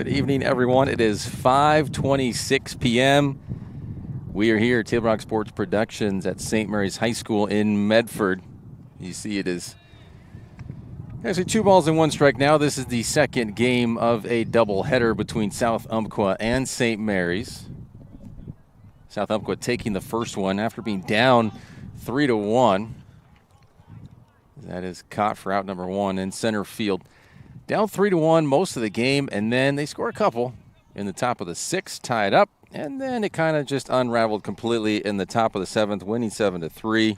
Good evening, everyone. It is 5:26 p.m. We are here at Table Rock Sports Productions at St. Mary's High School in Medford. You see it is actually 2 balls and 1 strike now. This is the second game of a doubleheader between South Umpqua and St. Mary's. South Umpqua taking the first one after being down 3-1. That is caught for out number 1 in center field. Down 3-1 most of the game, and then they score a couple in the top of the 6th, tie it up, and then it kind of just unraveled completely in the top of the 7th, winning 7-3.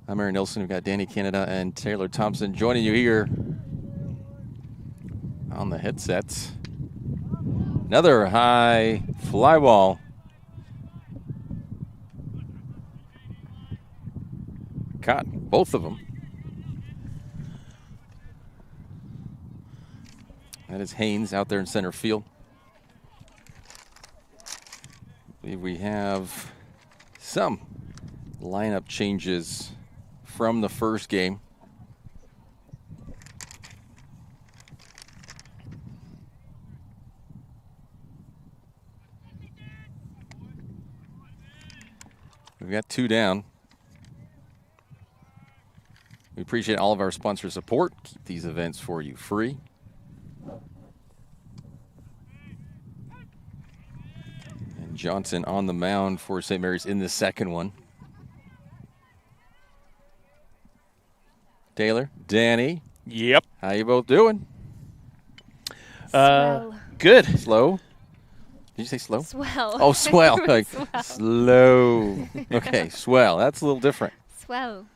I'm Aaron Nilsson. We've got Danny Canada and Taylor Thompson joining you here on the headsets. Another high fly ball. Caught both of them. That is Haynes out there in center field. I believe we have some lineup changes from the first game. We've got 2 down. We appreciate all of our sponsor support. Keep these events for you free. And Johnson on the mound for St. Mary's in the second one. Taylor, Danny. Yep. How you both doing? Swell. Good. Slow? Did you say slow? Swell. Oh, swell. Like, Swell. slow. Okay, swell. That's a little different. Swell.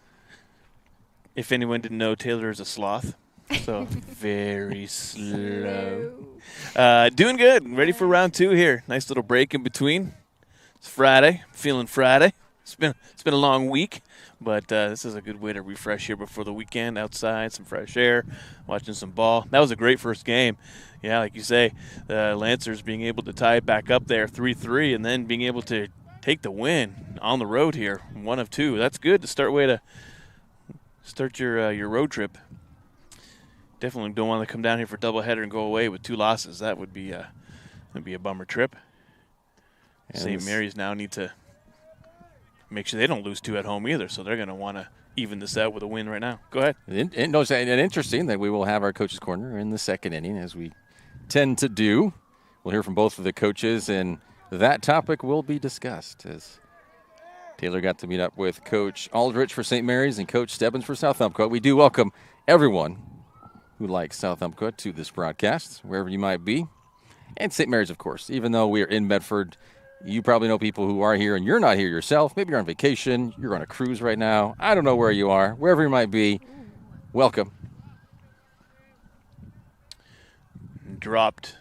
If anyone didn't know, Taylor is a sloth, so very slow. Doing good. Ready for round 2 here. Nice little break in between. It's Friday. Feeling Friday. It's been a long week, but this is a good way to refresh here before the weekend. Outside, some fresh air, watching some ball. That was a great first game. Yeah, like you say, the Lancers being able to tie it back up there 3-3, and then being able to take the win on the road here, 1 of 2. That's good to start your road trip. Definitely don't want to come down here for doubleheader and go away with 2 losses. That would be a bummer trip. St. Mary's now need to make sure they don't lose 2 at home either, so they're going to want to even this out with a win right now. Go ahead. And interesting that we will have our coaches' corner in the second inning, as we tend to do. We'll hear from both of the coaches, and that topic will be discussed as Taylor got to meet up with Coach Aldrich for St. Mary's and Coach Stebbins for South Umpqua. We do welcome everyone who likes South Umpqua to this broadcast, wherever you might be. And St. Mary's, of course. Even though we are in Medford, you probably know people who are here and you're not here yourself. Maybe you're on vacation. You're on a cruise right now. I don't know where you are. Wherever you might be, welcome. Dropped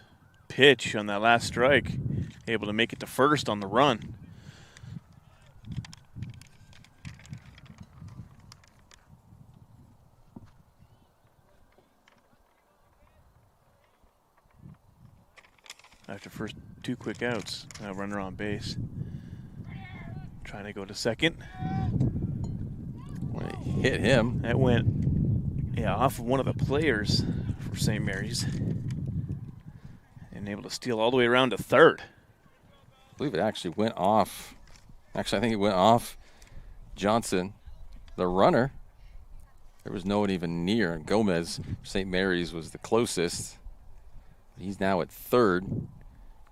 pitch on that last strike. Able to make it to first on the run. After first 2 quick outs, runner on base. Trying to go to second. When it hit him. That went, off of one of the players for St. Mary's. And able to steal all the way around to third. I believe it actually went off. Actually, I think it went off Johnson, the runner. There was no one even near. And Gomez, St. Mary's, was the closest. He's now at third.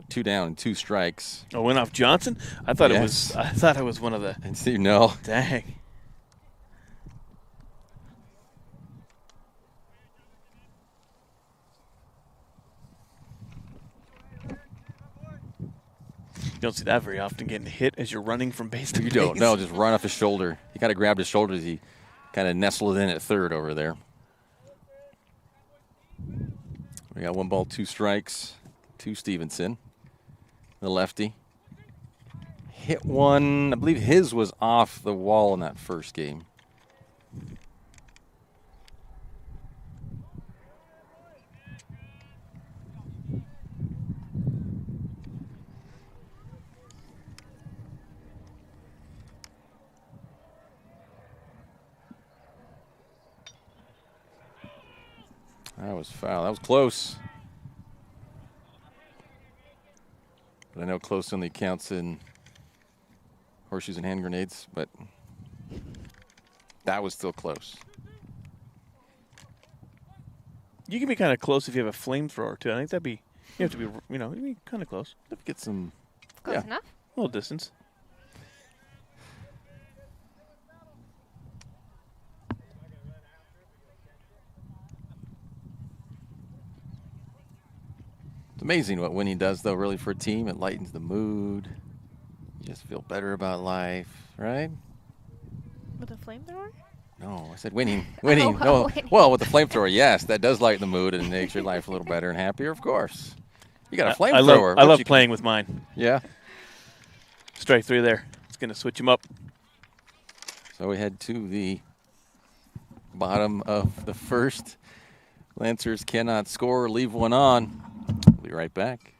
2 down and 2 strikes. Oh, went off Johnson? I thought Yes. it was one of the. And Steve, no. Dang. You don't see that very often, getting hit as you're running from base to You base. don't. No, just run off his shoulder. He kind of grabbed his shoulder as he kind of nestled in at third over there. We got 1 ball, 2 strikes to Stevenson, the lefty. Hit one. I believe his was off the wall in that first game. That was foul. That was close. But I know close only counts in horseshoes and hand grenades, but that was still close. You can be kind of close if you have a flamethrower, too. I think that'd be, you have to be, you'd be kind of close. Let's get some. Close enough. A little distance. It's amazing what winning does, though, really, for a team. It lightens the mood. You just feel better about life, right? With a flamethrower? No, I said winning. Winning. Oh, No. winning. Well, with the flamethrower, yes, that does lighten the mood and makes your life a little better and happier, of course. You got a flamethrower. I love playing with mine. Yeah. Strike 3 there. It's going to switch them up. So we head to the bottom of the first. Lancers cannot score or leave one on. We'll be right back.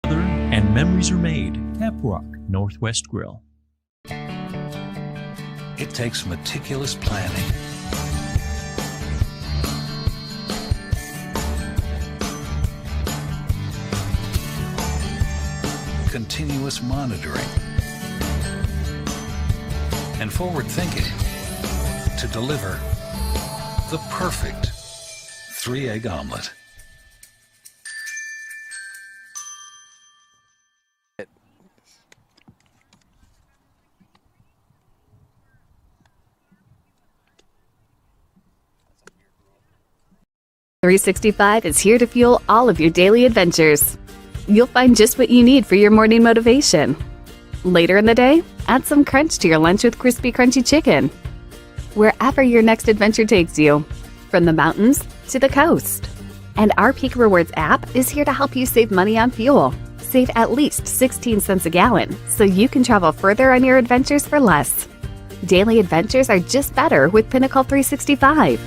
And memories are made. Tap Rock Northwest Grill. It takes meticulous planning, continuous monitoring, and forward thinking to deliver the perfect 3-egg omelet. .365 is here to fuel all of your daily adventures. You'll find just what you need for your morning motivation. Later in the day, add some crunch to your lunch with crispy, crunchy chicken. Wherever your next adventure takes you, from the mountains to the coast. And our Peak Rewards app is here to help you save money on fuel. Save at least 16 cents a gallon so you can travel further on your adventures for less. Daily adventures are just better with Pinnacle 365.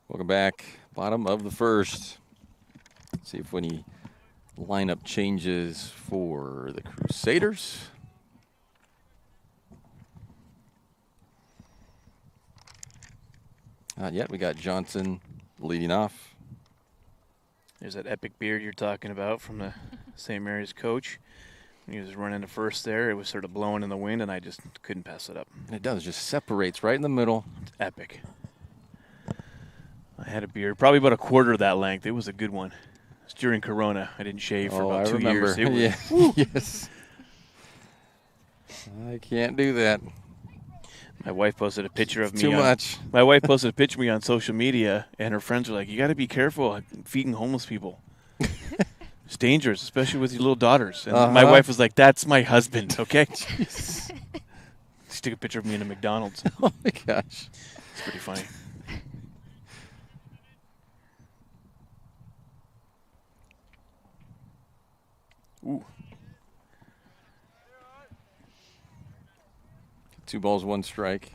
Welcome back. Bottom of the first. Let's see if any lineup changes for the Crusaders. Not yet. We got Johnson leading off. There's that epic beard you're talking about from the St. Mary's coach. When he was running the first there, it was sort of blowing in the wind, and I just couldn't pass it up. And it does. Just separates right in the middle. It's epic. I had a beard, probably about a quarter of that length. It was a good one. It was during Corona. I didn't shave for about 2 years. It was, yeah. Yes. I can't do that. My wife posted a picture of me. Too much. My wife posted a picture of me on social media, and her friends were like, "You got to be careful feeding homeless people. It's dangerous, especially with your little daughters." And my wife was like, "That's my husband, okay?" She took a picture of me in a McDonald's. Oh my gosh. It's pretty funny. Ooh. 2 balls, 1 strike.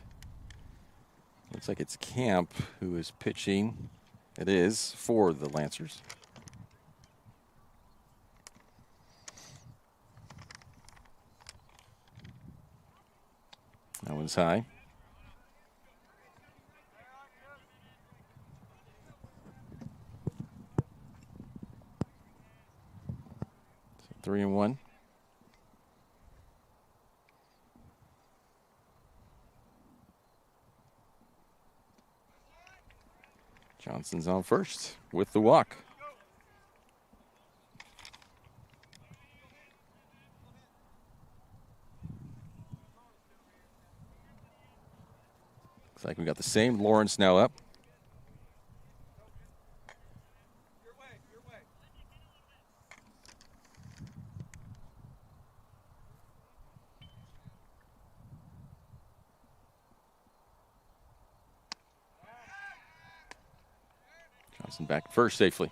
Looks like it's Camp who is pitching. It is for the Lancers. That one's high. So 3-1. Johnson's on first with the walk. Looks like we got the same. Lawrence now up. Listen back first safely.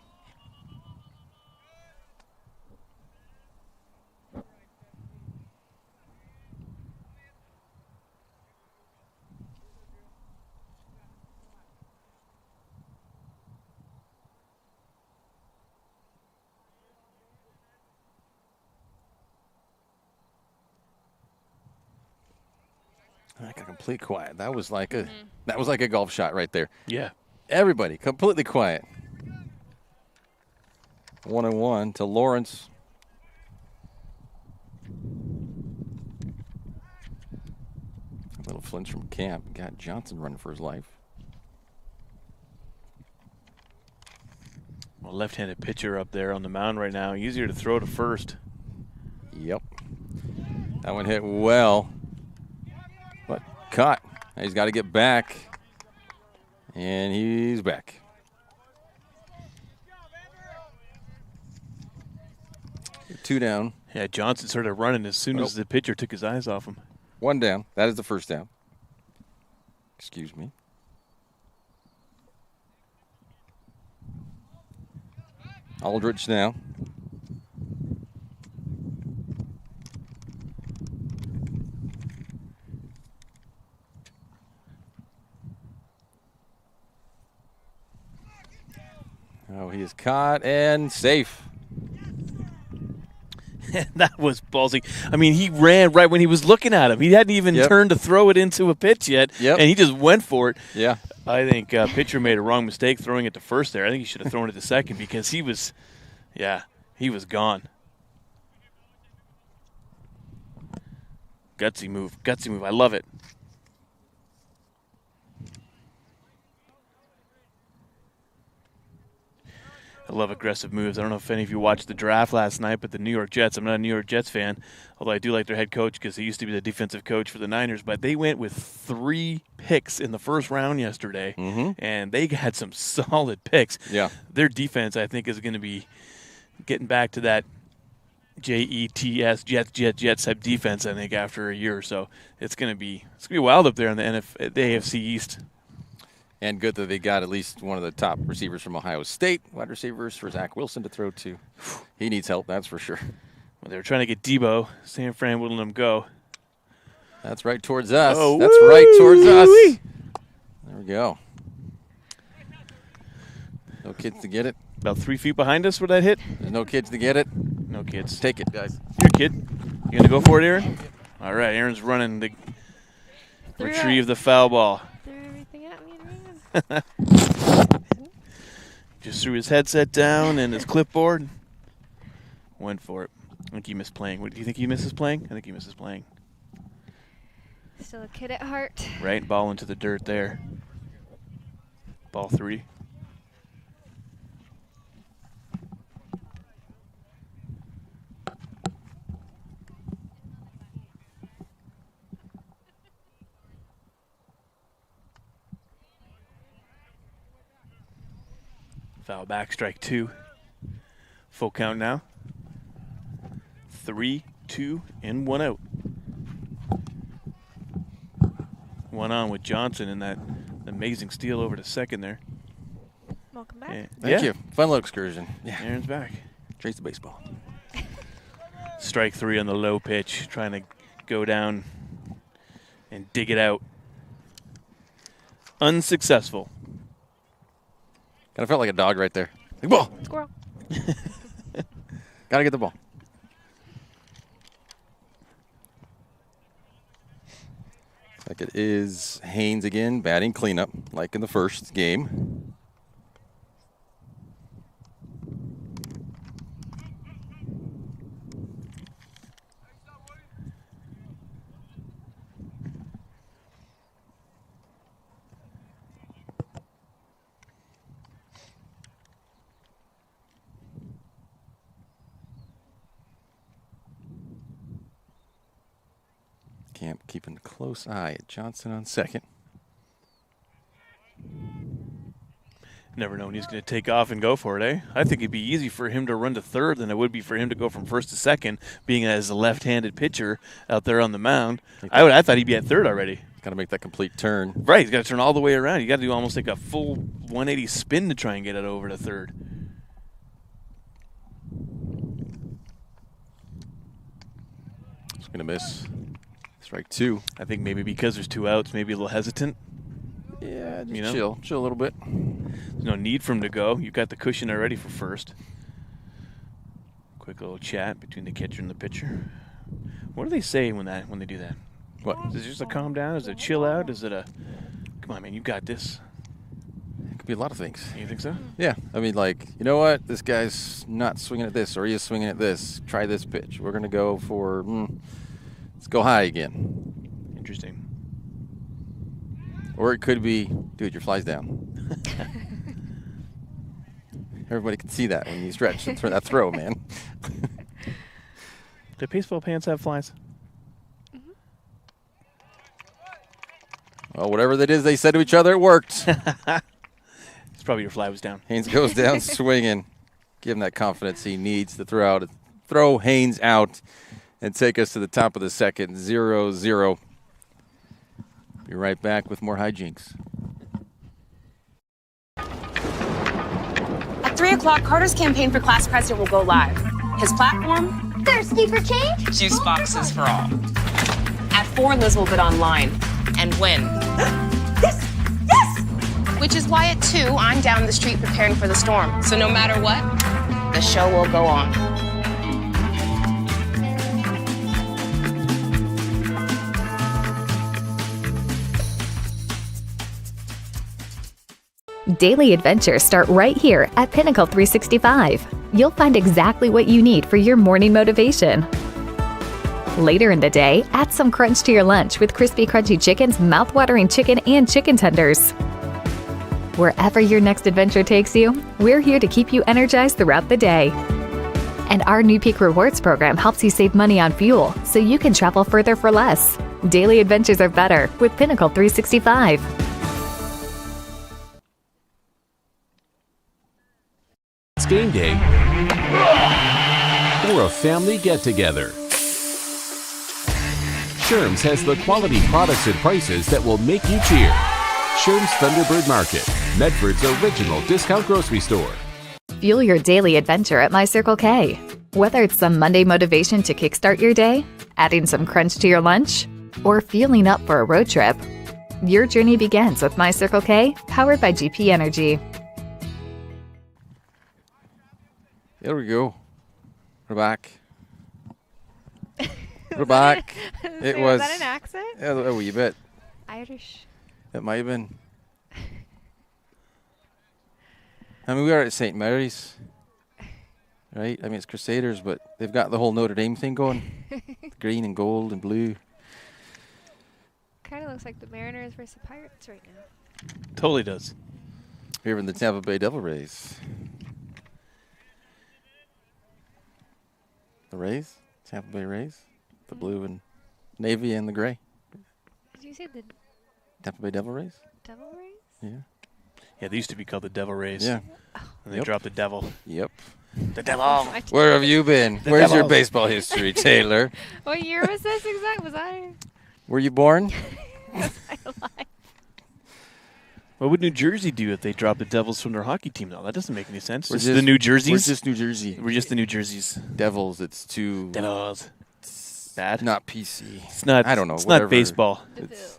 Like a complete quiet. That was like a golf shot right there. Yeah. Everybody completely quiet. 1-1 to Lawrence. A little flinch from Camp. Got Johnson running for his life. Well, left-handed pitcher up there on the mound right now. Easier to throw to first. Yep. That one hit well. But caught. He's got to get back. And he's back. Two down. Yeah, Johnson started running as soon as the pitcher took his eyes off him. One down. That is the first down. Excuse me. Aldrich now. Oh, he is caught and safe. That was ballsy. I mean, he ran right when he was looking at him. He hadn't even turned to throw it into a pitch yet, and he just went for it. Yeah. I think pitcher made a wrong mistake throwing it to first there. I think he should have thrown it to second because he was gone. Gutsy move. I love it. I love aggressive moves. I don't know if any of you watched the draft last night, but the New York Jets, I'm not a New York Jets fan, although I do like their head coach because he used to be the defensive coach for the Niners, but they went with 3 picks in the first round yesterday, and they had some solid picks. Yeah. Their defense, I think, is going to be getting back to that Jets type defense, I think, after a year or so. It's going to be wild up there in the AFC East. And good that they got at least one of the top receivers from Ohio State, wide receivers for Zach Wilson to throw to. He needs help, that's for sure. Well, they were trying to get Debo. San Fran wouldn't let him go. That's right towards us. Oh, that's right towards us. There we go. No kids to get it. About 3 feet behind us where that hit. There's no kids to get it. No kids. Take it, guys. Here, kid. You going to go for it, Aaron? All right, Aaron's running to retrieve the foul ball. Threw everything at me and ran. Just threw his headset down and his clipboard. Went for it. I think he missed playing. What, do you think he misses playing? I think he misses playing. Still a kid at heart. Right, ball into the dirt there. Ball 3. Foul back, strike 2. Full count now. 3, 2, and 1 out. 1 on with Johnson in that amazing steal over to second there. Welcome back. Thank you. Fun little excursion. Yeah. Aaron's back. Chase the baseball. Strike 3 on the low pitch, trying to go down and dig it out. Unsuccessful. Kind of felt like a dog right there. Big ball. Squirrel. Got to get the ball. Like it is Haynes again, batting cleanup, like in the first game. Camp keeping a close eye at Johnson on second. Never known he's going to take off and go for it, eh? I think it'd be easy for him to run to third than it would be for him to go from first to second, being as a left-handed pitcher out there on the mound. I thought he'd be at third already. Kind Got to make that complete turn. Right, he's got to turn all the way around. You got to do almost like a full 180 spin to try and get it over to third. It's going to miss. Strike 2. I think maybe because there's 2 outs, maybe a little hesitant. Yeah, just chill a little bit. There's no need for him to go. You've got the cushion already for first. Quick little chat between the catcher and the pitcher. What do they say when they do that? What? Is it just a calm down? Is it a chill out? Is it a come on, man, you got this? It could be a lot of things. You think so? Yeah. I mean, like, you know what? This guy's not swinging at this, or he is swinging at this. Try this pitch. We're going to go for, let's go high again. Interesting. Or it could be, dude, your fly's down. Everybody can see that when you stretch and that throw, man. Do baseball pants have flies? Well, whatever that is they said to each other, it worked. It's probably your fly was down. Haynes goes down swinging. Give him that confidence he needs to throw Haynes out and take us to the top of the second, 0-0. Be right back with more hijinks. At 3 o'clock, Carter's campaign for class president will go live. His platform? Thirsty for change? Juice boxes for all. At 4, Liz will bid online and win. Yes! Yes! Which is why at 2, I'm down the street preparing for the storm. So no matter what, the show will go on. Daily adventures start right here at Pinnacle 365. You'll find exactly what you need for your morning motivation. Later in the day, add some crunch to your lunch with crispy, crunchy chicken's mouth-watering chicken and chicken tenders. Wherever your next adventure takes you, we're here to keep you energized throughout the day. And our new Peak Rewards program helps you save money on fuel so you can travel further for less. Daily adventures are better with Pinnacle 365. Game day or a family get-together. Sherm's has the quality products and prices that will make you cheer. Sherm's Thunderbird Market, Medford's original discount grocery store. Fuel your daily adventure at My Circle K. Whether it's some Monday motivation to kickstart your day, adding some crunch to your lunch, or fueling up for a road trip, your journey begins with My Circle K, powered by GP Energy. There we go. We're back. We're back. It was. Was that an accent? Yeah, a wee bit. Irish. It might have been. I mean, we are at St. Mary's, right? I mean, it's Crusaders, but they've got the whole Notre Dame thing going. Green and gold and blue. Kind of looks like the Mariners versus the Pirates right now. Totally does. Here in the Tampa Bay Devil Rays. The Rays? Tampa Bay Rays? The blue and navy and the gray. Did you say the Tampa Bay Devil Rays? Devil Rays? Yeah. Yeah, they used to be called the Devil Rays. Yeah. And they dropped the devil. Yep. The devil. Where have you been? Where's your baseball history, Taylor? What year was this exact? Was I? Were you born? Was I alive? What would New Jersey do if they dropped the Devils from their hockey team, though? That doesn't make any sense. We're Just just the New Jerseys? We're just New Jersey. We're just the New Jerseys. Devils, it's too... Devils. Bad. Not PC. It's not. I don't know. It's whatever. not baseball. It's,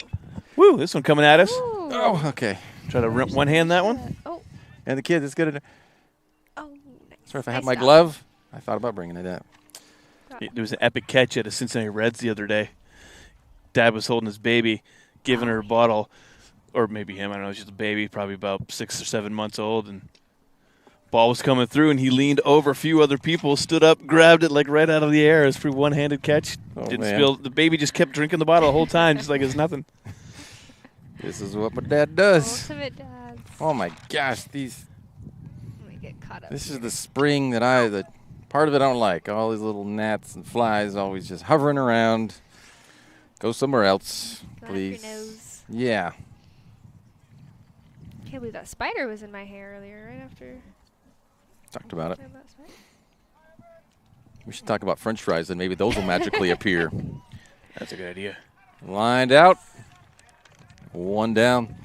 Woo! This one coming at us. Ooh. oh, okay. Try to one hand that one. Oh. And the kid is good at it. Oh, nice. Sorry, if I had Nice my job. glove, I thought about bringing it up. There was an epic catch at a Cincinnati Reds the other day. Dad was holding his baby, giving her a bottle, or maybe him. I don't know. She's a baby, probably about 6 or 7 months old, and ball was coming through, and he leaned over a few other people, stood up, grabbed it like right out of the air. It was a pretty one-handed catch. Oh, Didn't man. spill. The baby just kept drinking the bottle the whole time, just like it's nothing. This is what my dad does. Ultimate dads. Oh, my gosh. These. Let me get caught up. This is the spring that the part of it I don't like. All these little gnats and flies always just hovering around. Go somewhere else, Go up please. your nose. Yeah. Can't believe that spider was in my hair earlier, right after. Talked about it. Talking about spider. We should talk about French fries, and maybe those will magically appear. That's a good idea. Lined out. One down.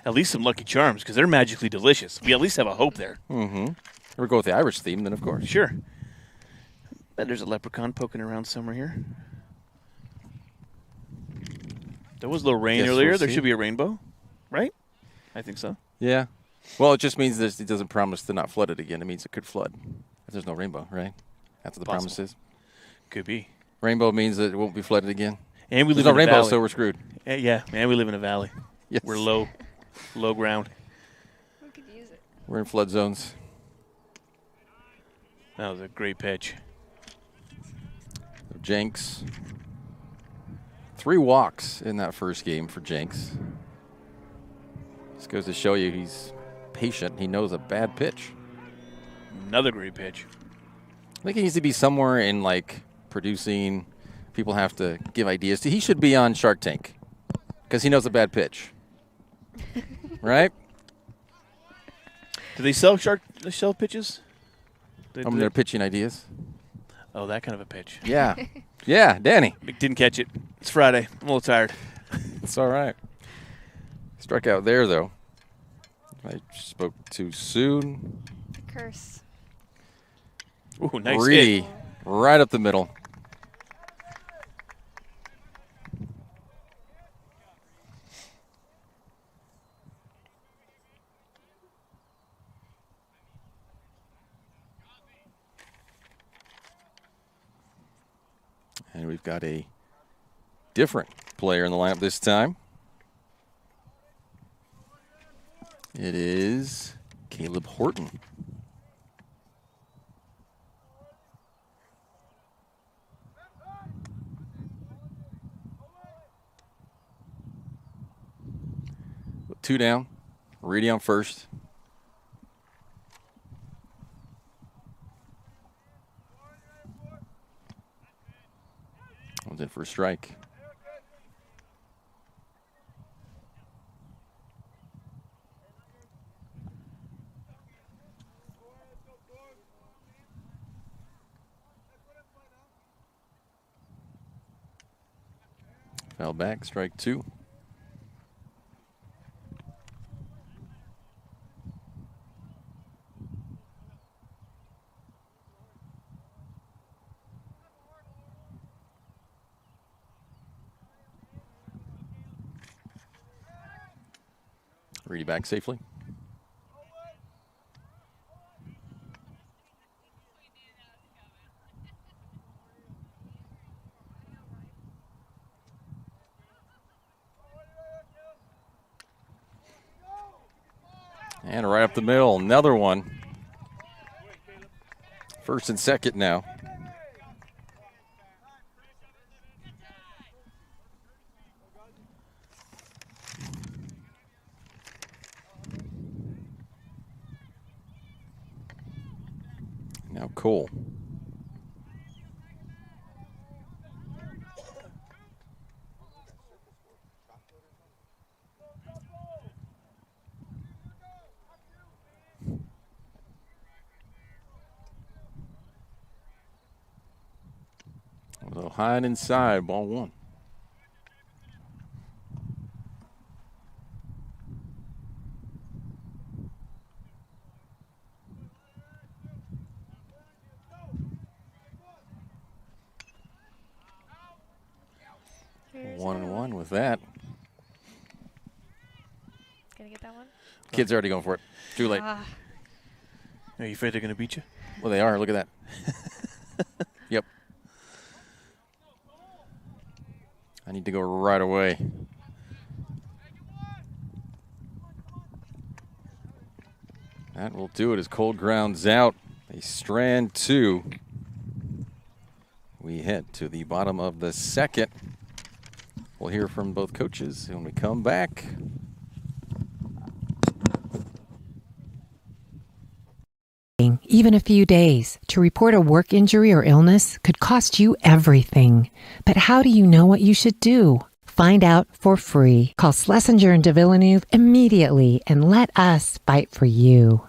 At least some Lucky Charms, because they're magically delicious. We at least have a hope there. Mm-hmm. We'll go with the Irish theme then, of course. Sure. Bet there's a leprechaun poking around somewhere here. There was a little rain Guess earlier. we'll There see. should be a rainbow, right? I think so. Yeah. Well, it just means that it doesn't promise to not flood it again. It means it could flood if there's no rainbow, right? That's what the promise is. Could be. Rainbow means that it won't be flooded again. And we There's live no in a rainbow, valley. so we're screwed. Yeah, and we live in a valley. Yes. We're low ground. We could use it. We're in flood zones. That was a great pitch. Jenks. 3 walks in that first game for Jenks. This goes to show you he's patient. He knows a bad pitch. Another great pitch. I think he needs to be somewhere in, like, producing. People have to give ideas to. He should be on Shark Tank because he knows a bad pitch. Right? Do they sell pitches? They're pitching ideas. Oh, that kind of a pitch. Yeah. Yeah, Danny. Didn't catch it. It's Friday. I'm a little tired. It's all right. Struck out there, though. I spoke too soon. Curse. Ooh, nice Reedy, hit. right up the middle. And we've got a different player in the lineup this time. It is Caleb Horton. Two down. Reedy on first. One's in for a strike. Foul back, strike 2. Reedy back safely. And right up the middle, another one. First and second now. Now Cole. A little high and inside, ball 1. Here's 1-1 with that. Gonna get that one? Kids are already going for it. Too late. Ah, Are you afraid they're going to beat you? Well, they are. Look at that. Yep. I need to go right away. That will do it as Cole grounds out. A strand 2. We head to the bottom of the second. We'll hear from both coaches when we come back. Even a few days to report a work injury or illness could cost you everything. But how do you know what you should do? Find out for free. Call Schlesinger and de Villeneuve immediately and let us fight for you.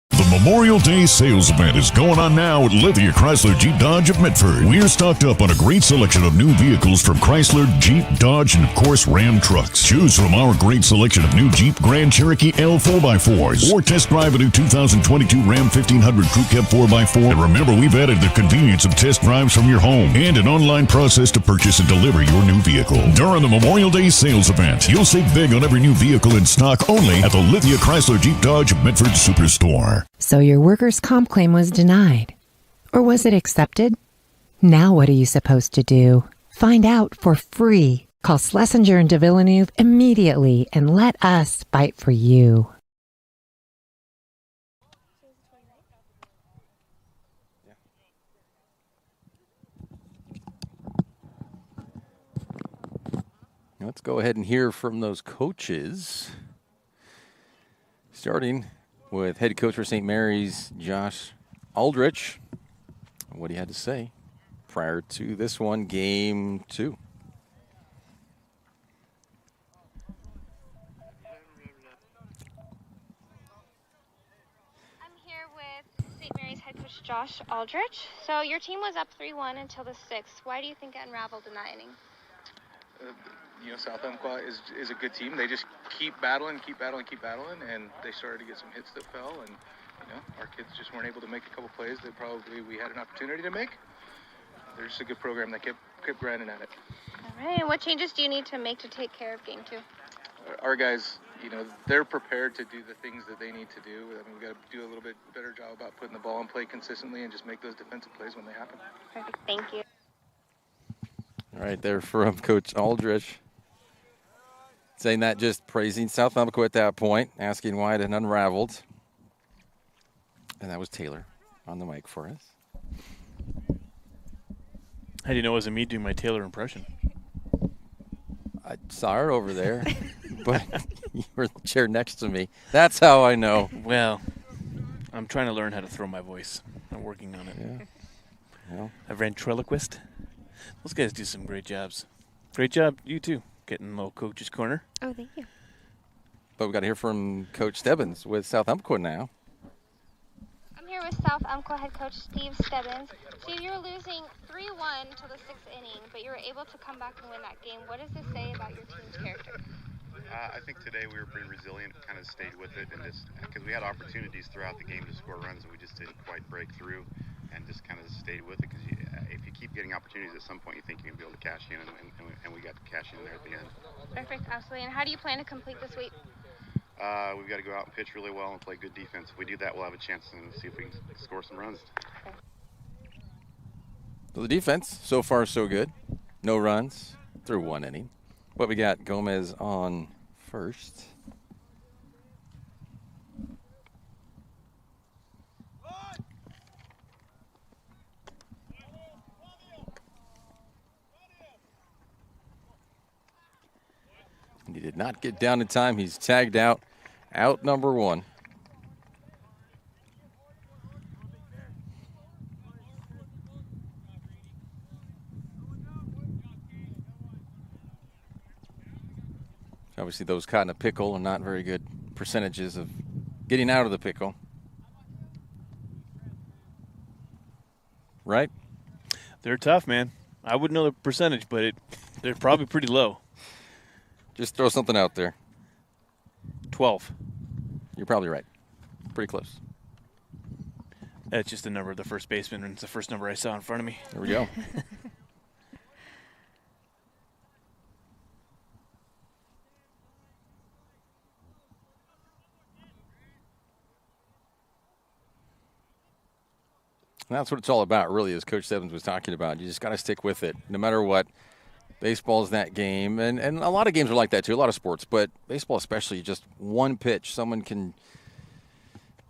The Memorial Day sales event is going on now at Lithia Chrysler Jeep Dodge of Medford. We're stocked up on a great selection of new vehicles from Chrysler, Jeep, Dodge, and of course Ram trucks. Choose from our great selection of new Jeep Grand Cherokee L 4x4s or test drive a new 2022 Ram 1500 Crew Cab 4x4. And remember, we've added the convenience of test drives from your home and an online process to purchase and deliver your new vehicle. During the Memorial Day sales event, you'll save big on every new vehicle in stock only at the Lithia Chrysler Jeep Dodge of Medford Superstore. So your workers' comp claim was denied. Or was it accepted? Now what are you supposed to do? Find out for free. Call Schlesinger and de Villeneuve immediately and let us fight for you. Let's go ahead and hear from those coaches. Starting with head coach for St. Mary's, Josh Aldrich. What he had to say prior to this one, game 2. I'm here with St. Mary's head coach Josh Aldrich. So your team was up 3-1 until the 6th. Why do you think it unraveled in that inning? South Umpqua is a good team. They just keep battling, and they started to get some hits that fell, and our kids just weren't able to make a couple plays that probably we had an opportunity to make. They're just a good program that kept grinding at it. All right, and what changes do you need to make to take care of game 2? Our guys, they're prepared to do the things that they need to do. I mean, we got to do a little bit better job about putting the ball in play consistently and just make those defensive plays when they happen. Perfect, thank you. All right, there from Coach Aldrich. Saying that, just praising South Umpqua at that point, asking why it had unraveled. And that was Taylor on the mic for us. How do you know it wasn't me doing my Taylor impression? I saw her over there, but you were in the chair next to me. That's how I know. Well, I'm trying to learn how to throw my voice. I'm working on it. Yeah. Well, a ventriloquist. Those guys do some great jobs. Great job, you too, getting a little coach's corner. Oh, thank you. But we got to hear from Coach Stebbins with South Umpqua now. I'm here with South Umpqua head coach Steve Stebbins. Steve, you were losing 3-1 until the 6th inning, but you were able to come back and win that game. What does this say about your team's character? I think today we were pretty resilient, kind of stayed with it, and just because we had opportunities throughout the game to score runs, and we just didn't quite break through, and just kind of stayed with it. Because if you keep getting opportunities, at some point you think you can be able to cash in, and we got to cash in there at the end. Perfect, absolutely. And how do you plan to complete this week? We've got to go out and pitch really well and play good defense. If we do that, we'll have a chance and see if we can score some runs. Okay. So the defense, so far so good. No runs through 1 inning. What we got, Gomez on first. And he did not get down in time. He's tagged out number 1. Obviously, those caught in a pickle are not very good percentages of getting out of the pickle. Right? They're tough, man. I wouldn't know the percentage, but they're probably pretty low. Just throw something out there. 12. You're probably right. Pretty close. That's just the number of the first baseman, and it's the first number I saw in front of me. There we go. And that's what it's all about, really, as Coach Stebbins was talking about. You just got to stick with it, no matter what. Baseball is that game, and a lot of games are like that, too, a lot of sports. But baseball especially, just one pitch. Someone can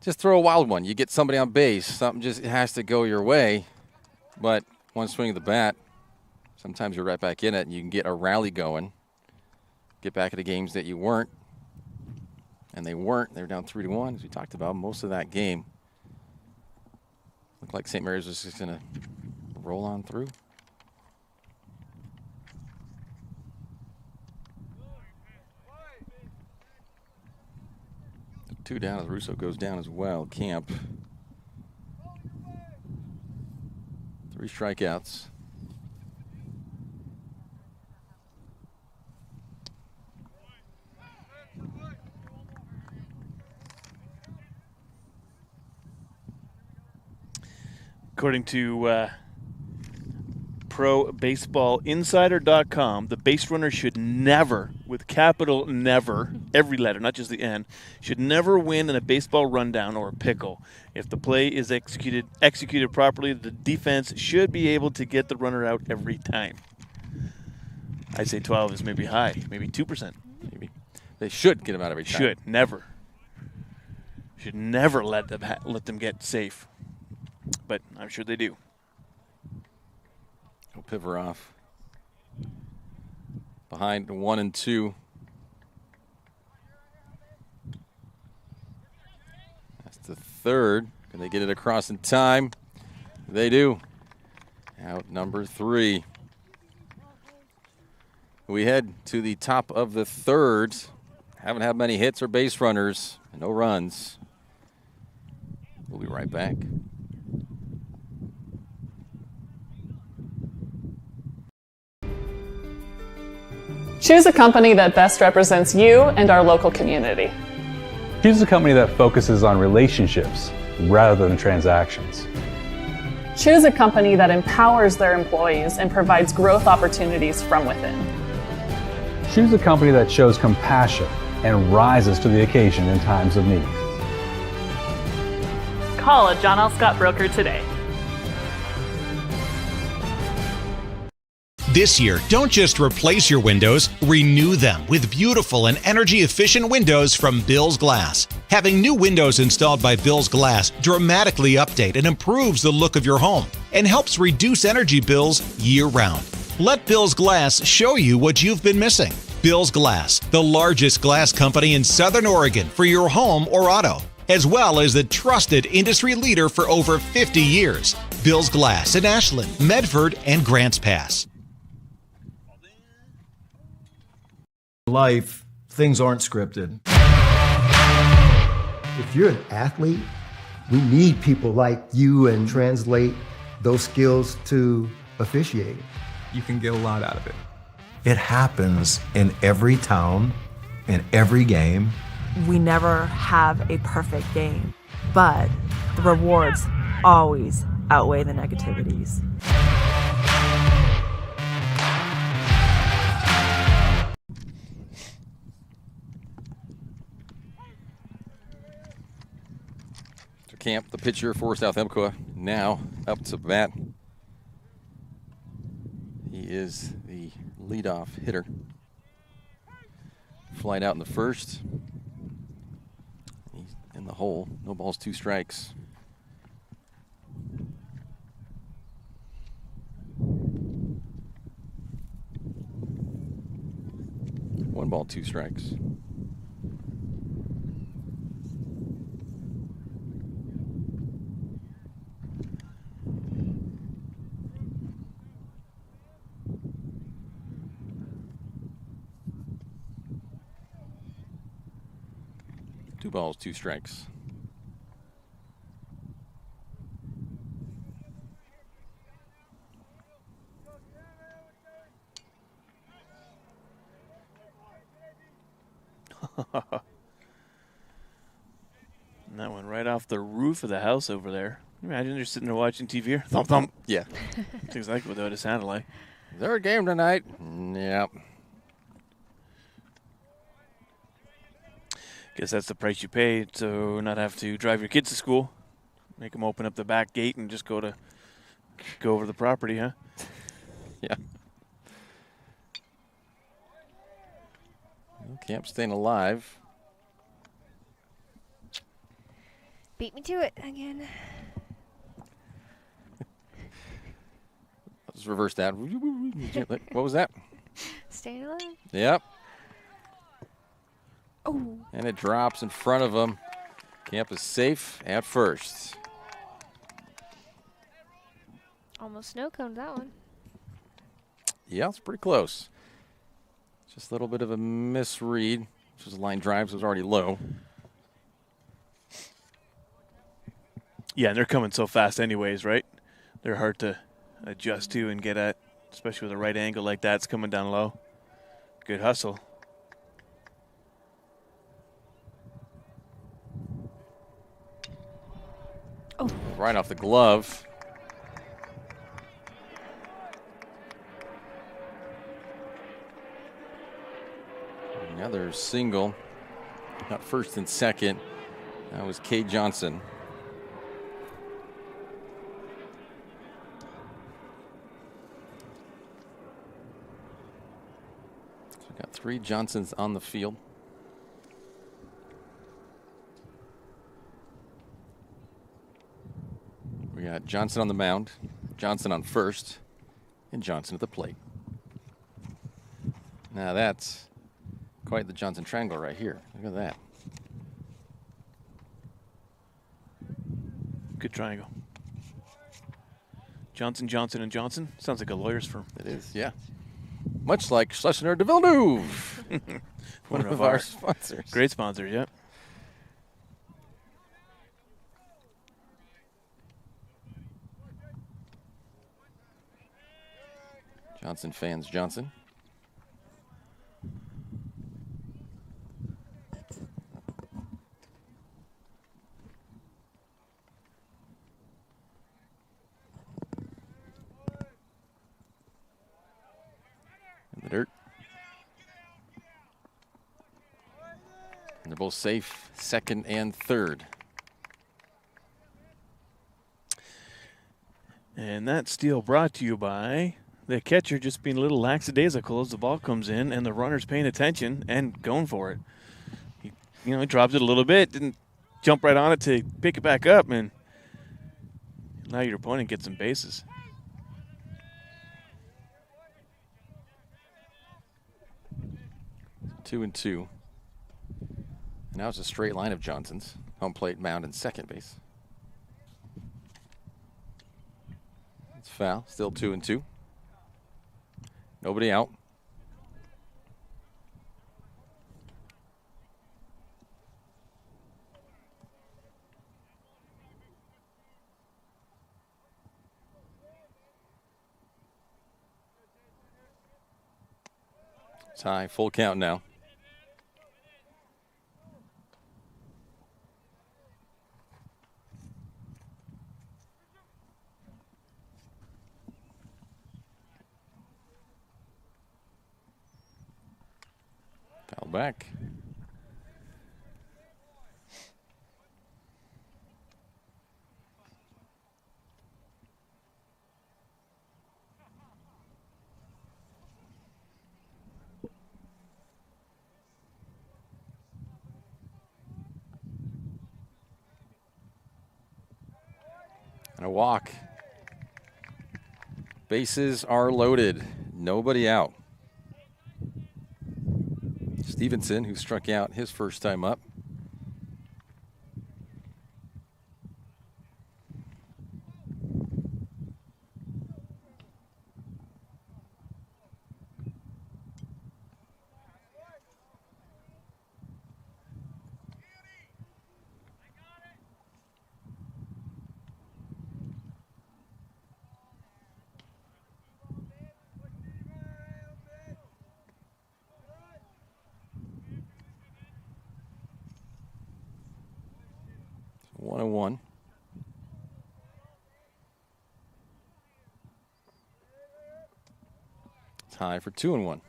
just throw a wild one. You get somebody on base. Something just has to go your way. But one swing of the bat, sometimes you're right back in it, and you can get a rally going. Get back into games that you weren't. And they weren't. They were down 3-1, as we talked about, most of that game. Looked like St. Mary's was just going to roll on through. 2 down as Russo goes down as well. Camp. 3 strikeouts. According to ProBaseballInsider.com, the base runner should never, with capital never, every letter, not just the N, should never win in a baseball rundown or a pickle. If the play is executed properly, the defense should be able to get the runner out every time. I'd say 12 is maybe high, maybe 2%. Maybe. They should get him out every time. Should, never. Should never let them get safe. But I'm sure they do. No Pivarov. Behind 1 and 2. That's the third. Can they get it across in time? They do. Out number 3. We head to the top of the third. Haven't had many hits or base runners. No runs. We'll be right back. Choose a company that best represents you and our local community. Choose a company that focuses on relationships rather than transactions. Choose a company that empowers their employees and provides growth opportunities from within. Choose a company that shows compassion and rises to the occasion in times of need. Call a John L. Scott broker today. This year, don't just replace your windows, renew them with beautiful and energy-efficient windows from Bill's Glass. Having new windows installed by Bill's Glass dramatically update and improves the look of your home and helps reduce energy bills year-round. Let Bill's Glass show you what you've been missing. Bill's Glass, the largest glass company in Southern Oregon for your home or auto, as well as the trusted industry leader for over 50 years. Bill's Glass in Ashland, Medford, and Grants Pass. Life, things aren't scripted. If you're an athlete, we need people like you and translate those skills to officiating. You can get a lot out of it. It happens in every town, in every game. We never have a perfect game, but the rewards always outweigh the negativities. Camp, the pitcher for South Umpqua, now up to bat. He is the leadoff hitter. Flight out in the first. He's in the hole. No balls, 2 strikes. One ball, 2 strikes. Two balls, 2 strikes. And that went right off the roof of the house over there. Imagine you're sitting there watching TV here. Thump, thump. Yeah. That's exactly what that would have sounded like. Is there a game tonight? Yep. Guess that's the price you pay to not have to drive your kids to school. Make them open up the back gate and just go over the property, huh? Yeah. Well, Camp staying alive. Beat me to it again. Let's reverse that. What was that? Staying alive. Yep. Oh. And it drops in front of him. Camp is safe at first. Almost snow coned that one. Yeah, it's pretty close. Just a little bit of a misread. Which was a line drive, so it was already low. Yeah, and they're coming so fast anyways, right? They're hard to adjust to and get at, especially with a right angle like that. It's coming down low. Good hustle. Oh. Right off the glove. Another single. Got first and second. That was Kay Johnson. So we got 3 Johnsons on the field. We got Johnson on the mound, Johnson on first, and Johnson at the plate. Now that's quite the Johnson triangle right here. Look at that. Good triangle. Johnson, Johnson, and Johnson. Sounds like a lawyer's firm. It is, yeah. Much like Schlesinger de Villeneuve. One of our sponsors. Great sponsor, yeah. Johnson fans Johnson. In the dirt. And they're both safe, second and third. And that steal brought to you by the catcher just being a little lackadaisical as the ball comes in, and the runner's paying attention and going for it. He drops it a little bit, didn't jump right on it to pick it back up, and now your opponent gets some bases. Two and two. And now it's a straight line of Johnsons. Home plate, mound, and second base. It's foul. Still 2-2. Nobody out. Tie, full count now. Foul back. And a walk. Bases are loaded. Nobody out. Stevenson, who struck out his first time up. One. Tie for 2-1.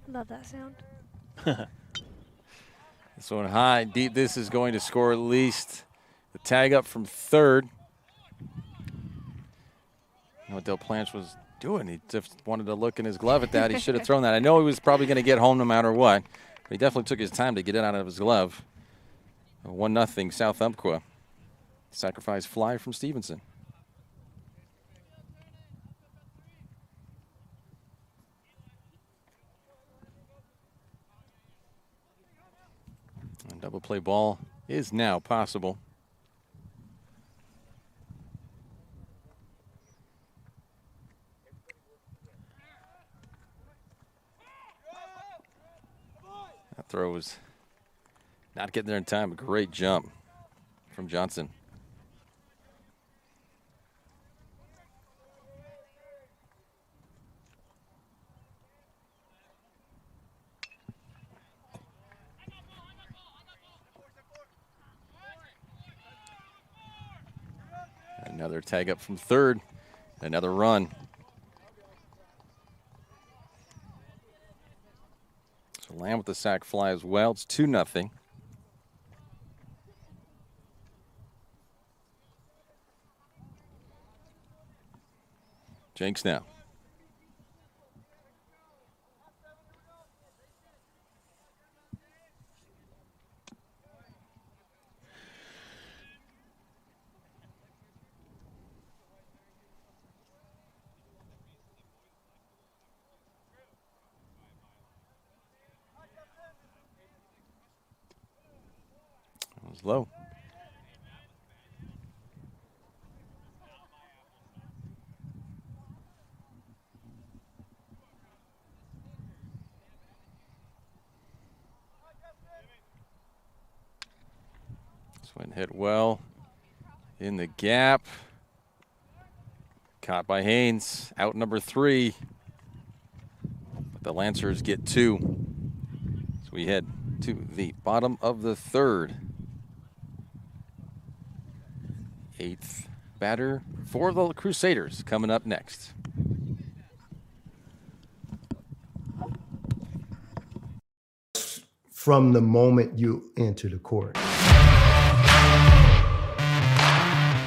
Love that sound. This one high, deep. This is going to score at least. The tag up from third. You know what Del Planche was doing? He just wanted to look in his glove at that. He should have thrown that. I know he was probably going to get home no matter what, but he definitely took his time to get it out of his glove. 1-0 South Umpqua. Sacrifice fly from Stevenson. And double play ball is now possible. Throw was not getting there in time. A great jump from Johnson. Another tag up from third. Another run. So Lamb with the sack fly as well. It's 2-0. Jenks now. It was low. This one hit well in the gap. Caught by Haynes. Out number 3. But the Lancers get 2. So we head to the bottom of the third. 8th batter for the Crusaders coming up next. From the moment you enter the court.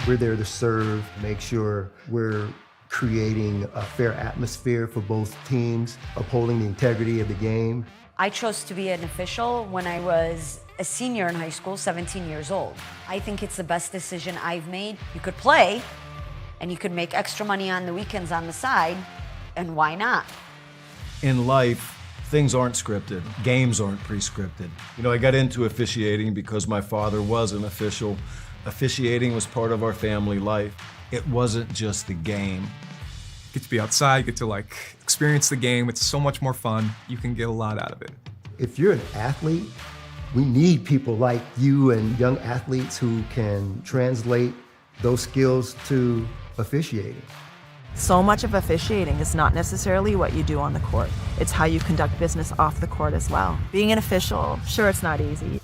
We're there to serve, make sure we're creating a fair atmosphere for both teams, upholding the integrity of the game. I chose to be an official when I was a senior in high school, 17 years old. I think it's the best decision I've made. You could play, and you could make extra money on the weekends on the side, and why not? In life, things aren't scripted. Games aren't pre-scripted. You know, I got into officiating because my father was an official. Officiating was part of our family life. It wasn't just the game. Get to be outside, get to like experience the game. It's so much more fun. You can get a lot out of it. If you're an athlete, we need people like you and young athletes who can translate those skills to officiating. So much of officiating is not necessarily what you do on the court. It's how you conduct business off the court as well. Being an official, sure, it's not easy.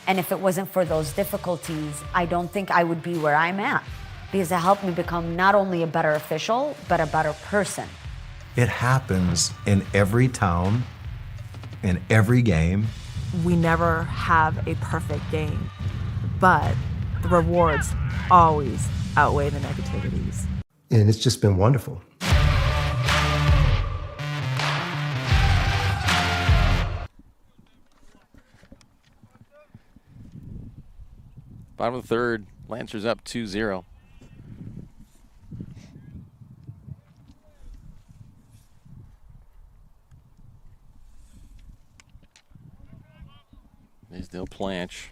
And if it wasn't for those difficulties, I don't think I would be where I'm at, because it helped me become not only a better official, but a better person. It happens in every town, in every game. We never have a perfect game, but the rewards always outweigh the negativities. And it's just been wonderful. Bottom of the third, Lancers up 2-0. Maysdale Planch.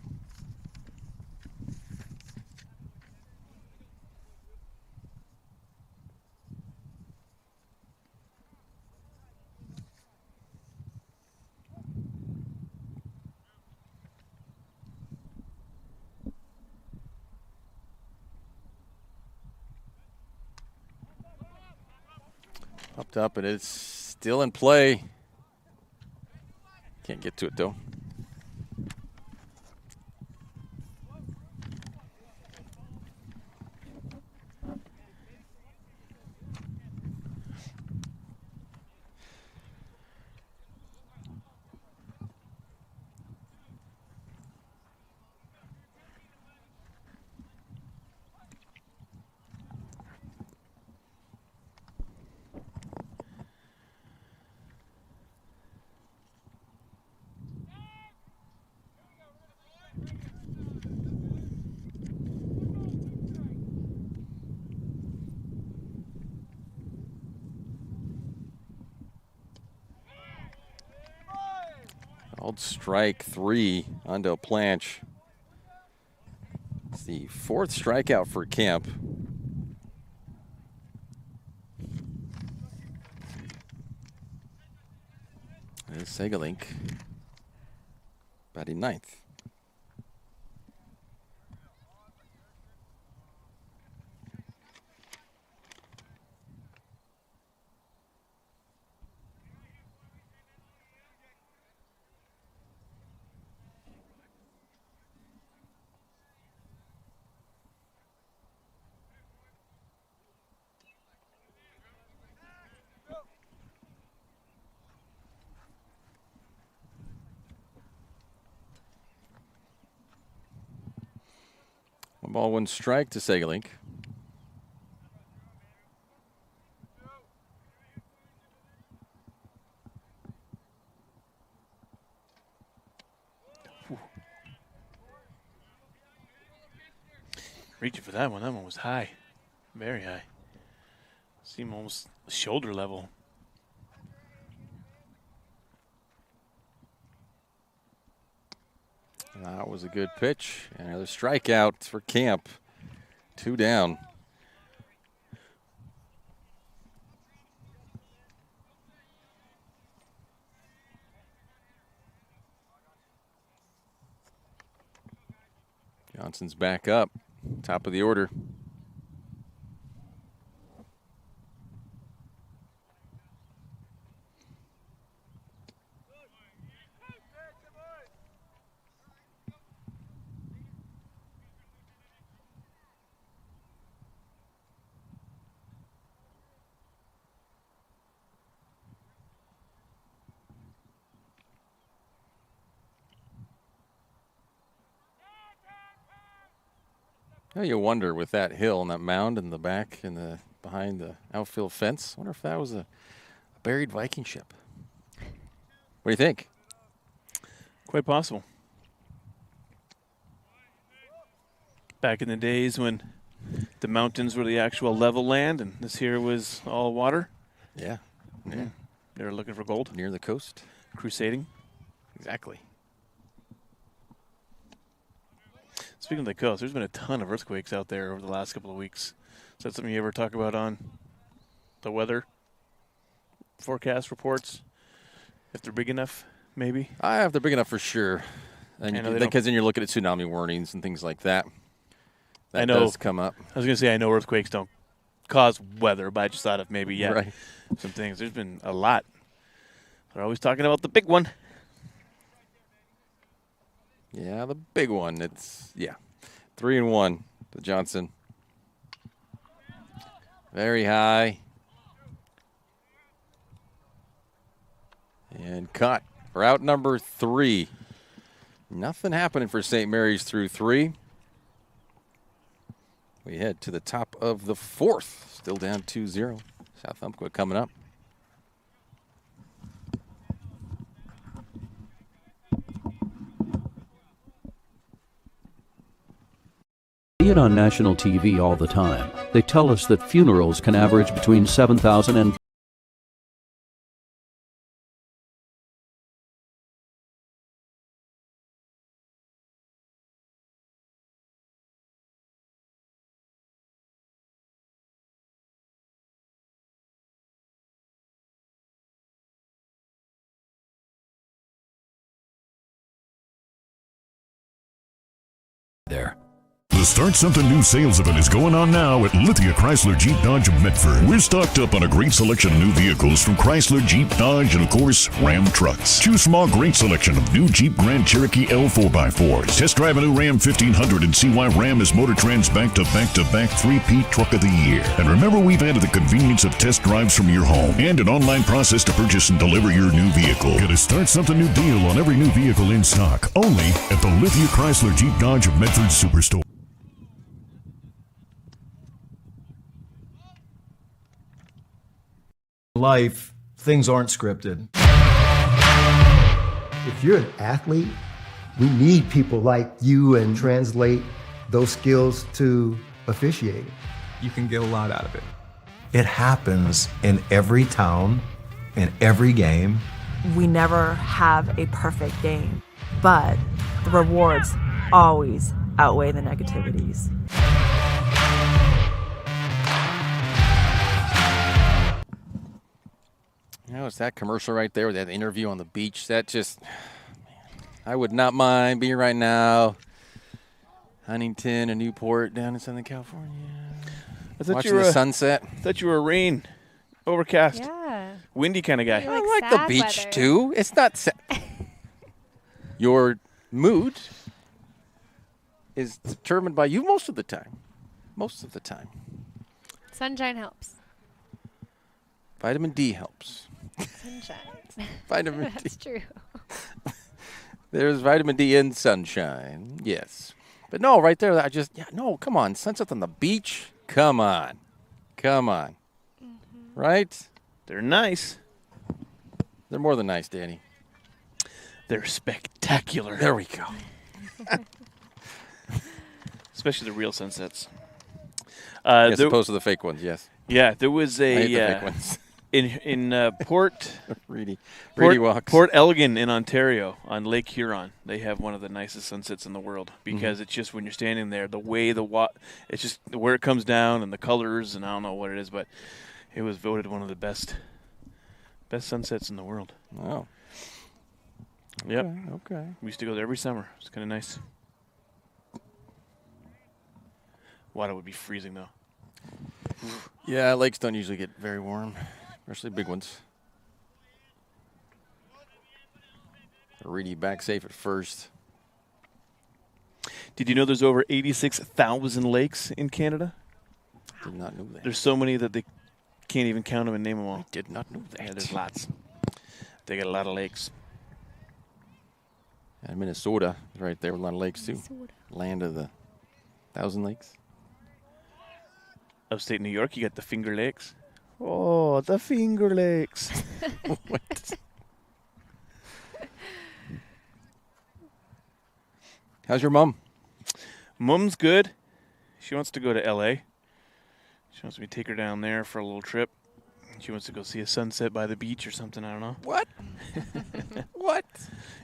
Popped up, and it's still in play. Can't get to it, though. Called strike 3 onto Planch. It's the 4th strikeout for Kemp. There's Segalink. batting ninth. One ball, one strike to Segalink. Reaching for that one. That one was high. Very high. Seemed almost shoulder level. That was a good pitch. Another strikeout for Camp. 2 down. Johnson's back up. Top of the order. You wonder with that hill and that mound in the back and the behind the outfield fence. I wonder if that was a buried Viking ship. What do you think? Quite possible. Back in the days when the mountains were the actual level land and this here was all water. Yeah. They were looking for gold. Near the coast. Crusading. Exactly. Speaking of the coast, there's been a ton of earthquakes out there over the last couple of weeks. Is that something you ever talk about on the weather forecast reports? If they're big enough, maybe? If they're big enough for sure. And because then you're looking at tsunami warnings and things like that. That does come up. I was going to say, I know earthquakes don't cause weather, but I just thought of maybe, some things. There's been a lot. They're always talking about the big one. Yeah, the big one. It's 3-1 to Johnson. Very high. And cut for out number 3. Nothing happening for St. Mary's through 3. We head to the top of the 4th. Still down 2-0. South Umpqua coming up. See it on national TV all the time. They tell us that funerals can average between 7,000 and there. The Start Something New sales event is going on now at Lithia Chrysler Jeep Dodge of Medford. We're stocked up on a great selection of new vehicles from Chrysler, Jeep, Dodge, and of course, Ram trucks. Choose from our great selection of new Jeep Grand Cherokee L 4x4s. Test drive a new Ram 1500 and see why Ram is Motor Trend's back-to-back-to-back 3P Truck of the Year. And remember, we've added the convenience of test drives from your home and an online process to purchase and deliver your new vehicle. Get a Start Something New deal on every new vehicle in stock, only at the Lithia Chrysler Jeep Dodge of Medford Superstore. Life, things aren't scripted. If you're an athlete, we need people like you and translate those skills to officiating. You can get a lot out of it. It happens in every town, in every game. We never have a perfect game, but the rewards always outweigh the negativities. You know, it's that commercial right there with that interview on the beach. That just, I would not mind being right now. Huntington and Newport down in Southern California. Watching the sunset. I thought you were rain. Overcast. Yeah. Windy kind of guy. You I like like the sad beach weather. too. It's not your mood is determined by you most of the time. Most of the time. Sunshine helps. Vitamin D helps. Sunshine. Vitamin D. That's true. There's vitamin D in sunshine. Yes. But no, right there, come on. Sunset on the beach. Come on. Right? They're nice. They're more than nice, Danny. They're spectacular. There we go. Especially the real sunsets. As opposed to the fake ones, yes. Yeah, there was I hate the fake ones. in Port Reedy Port, walks. Port Elgin in Ontario on Lake Huron. They have one of the nicest sunsets in the world because it's just when you're standing there, the way it's just where it comes down and the colors and I don't know what it is, but it was voted one of the best sunsets in the world. Wow. Yep. Okay. We used to go there every summer. It's kind of nice. Water would be freezing though. Yeah, lakes don't usually get very warm, especially big ones. Reedy back safe at first. Did you know there's over 86,000 lakes in Canada? Did not know that. There's so many that they can't even count them and name them all. I did not know that. Yeah, there's lots. They got a lot of lakes. And Minnesota is right there with a lot of lakes, too. Land of the 1,000 lakes. Upstate New York, you got the Finger Lakes. Oh, the Finger Lakes. What? How's your mom? Mom's good. She wants to go to L.A. She wants me to take her down there for a little trip. She wants to go see a sunset by the beach or something. I don't know. What? What?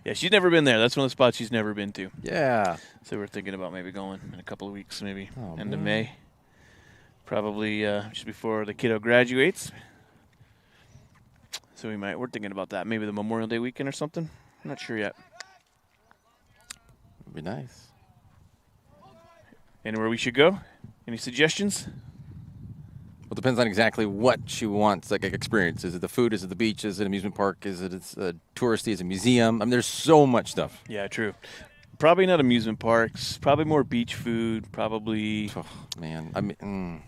Yeah, she's never been there. That's one of the spots she's never been to. Yeah. So we're thinking about maybe going in a couple of weeks, maybe end of man. May. Probably just before the kiddo graduates. So we're thinking about that. Maybe the Memorial Day weekend or something. I'm not sure yet. Would be nice. Anywhere we should go? Any suggestions? Well, it depends on exactly what she wants, like experience. Is it the food? Is it the beach? Is it an amusement park? Is it touristy? Is it a museum? I mean, there's so much stuff. Yeah, true. Probably not amusement parks. Probably more beach food. Probably. Oh, man. I mean,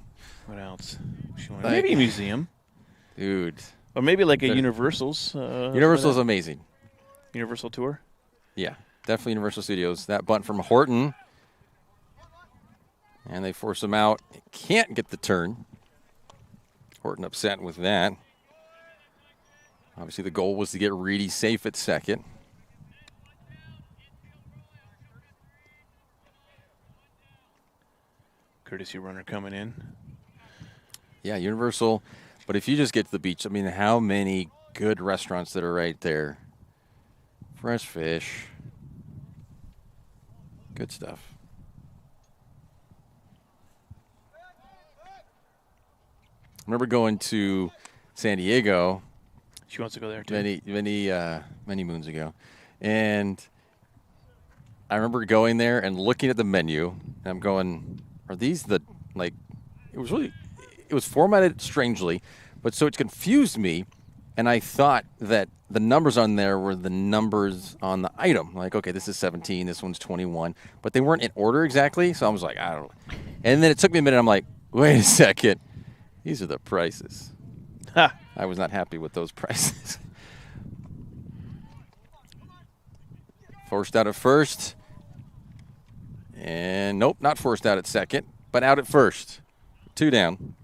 what else? Maybe a museum. Dude. Or maybe like a Universal's. Universal's amazing. Universal tour? Yeah, definitely Universal Studios. That bunt from Horton. And they force him out. Can't get the turn. Horton upset with that. Obviously, the goal was to get Reedy safe at second. Courtesy runner coming in. Yeah, Universal. But if you just get to the beach, I mean, how many good restaurants that are right there? Fresh fish. Good stuff. I remember going to San Diego. She wants to go there too. Many moons ago. And I remember going there and looking at the menu. And I'm going, are these it was formatted strangely, but so it confused me. And I thought that the numbers on there were the numbers on the item. Like, okay, this is 17, this one's 21. But they weren't in order exactly. So I was like, I don't know. And then it took me a minute. I'm like, wait a second. These are the prices. I was not happy with those prices. Forced out at first. And nope, not forced out at second, but out at first. 2 down.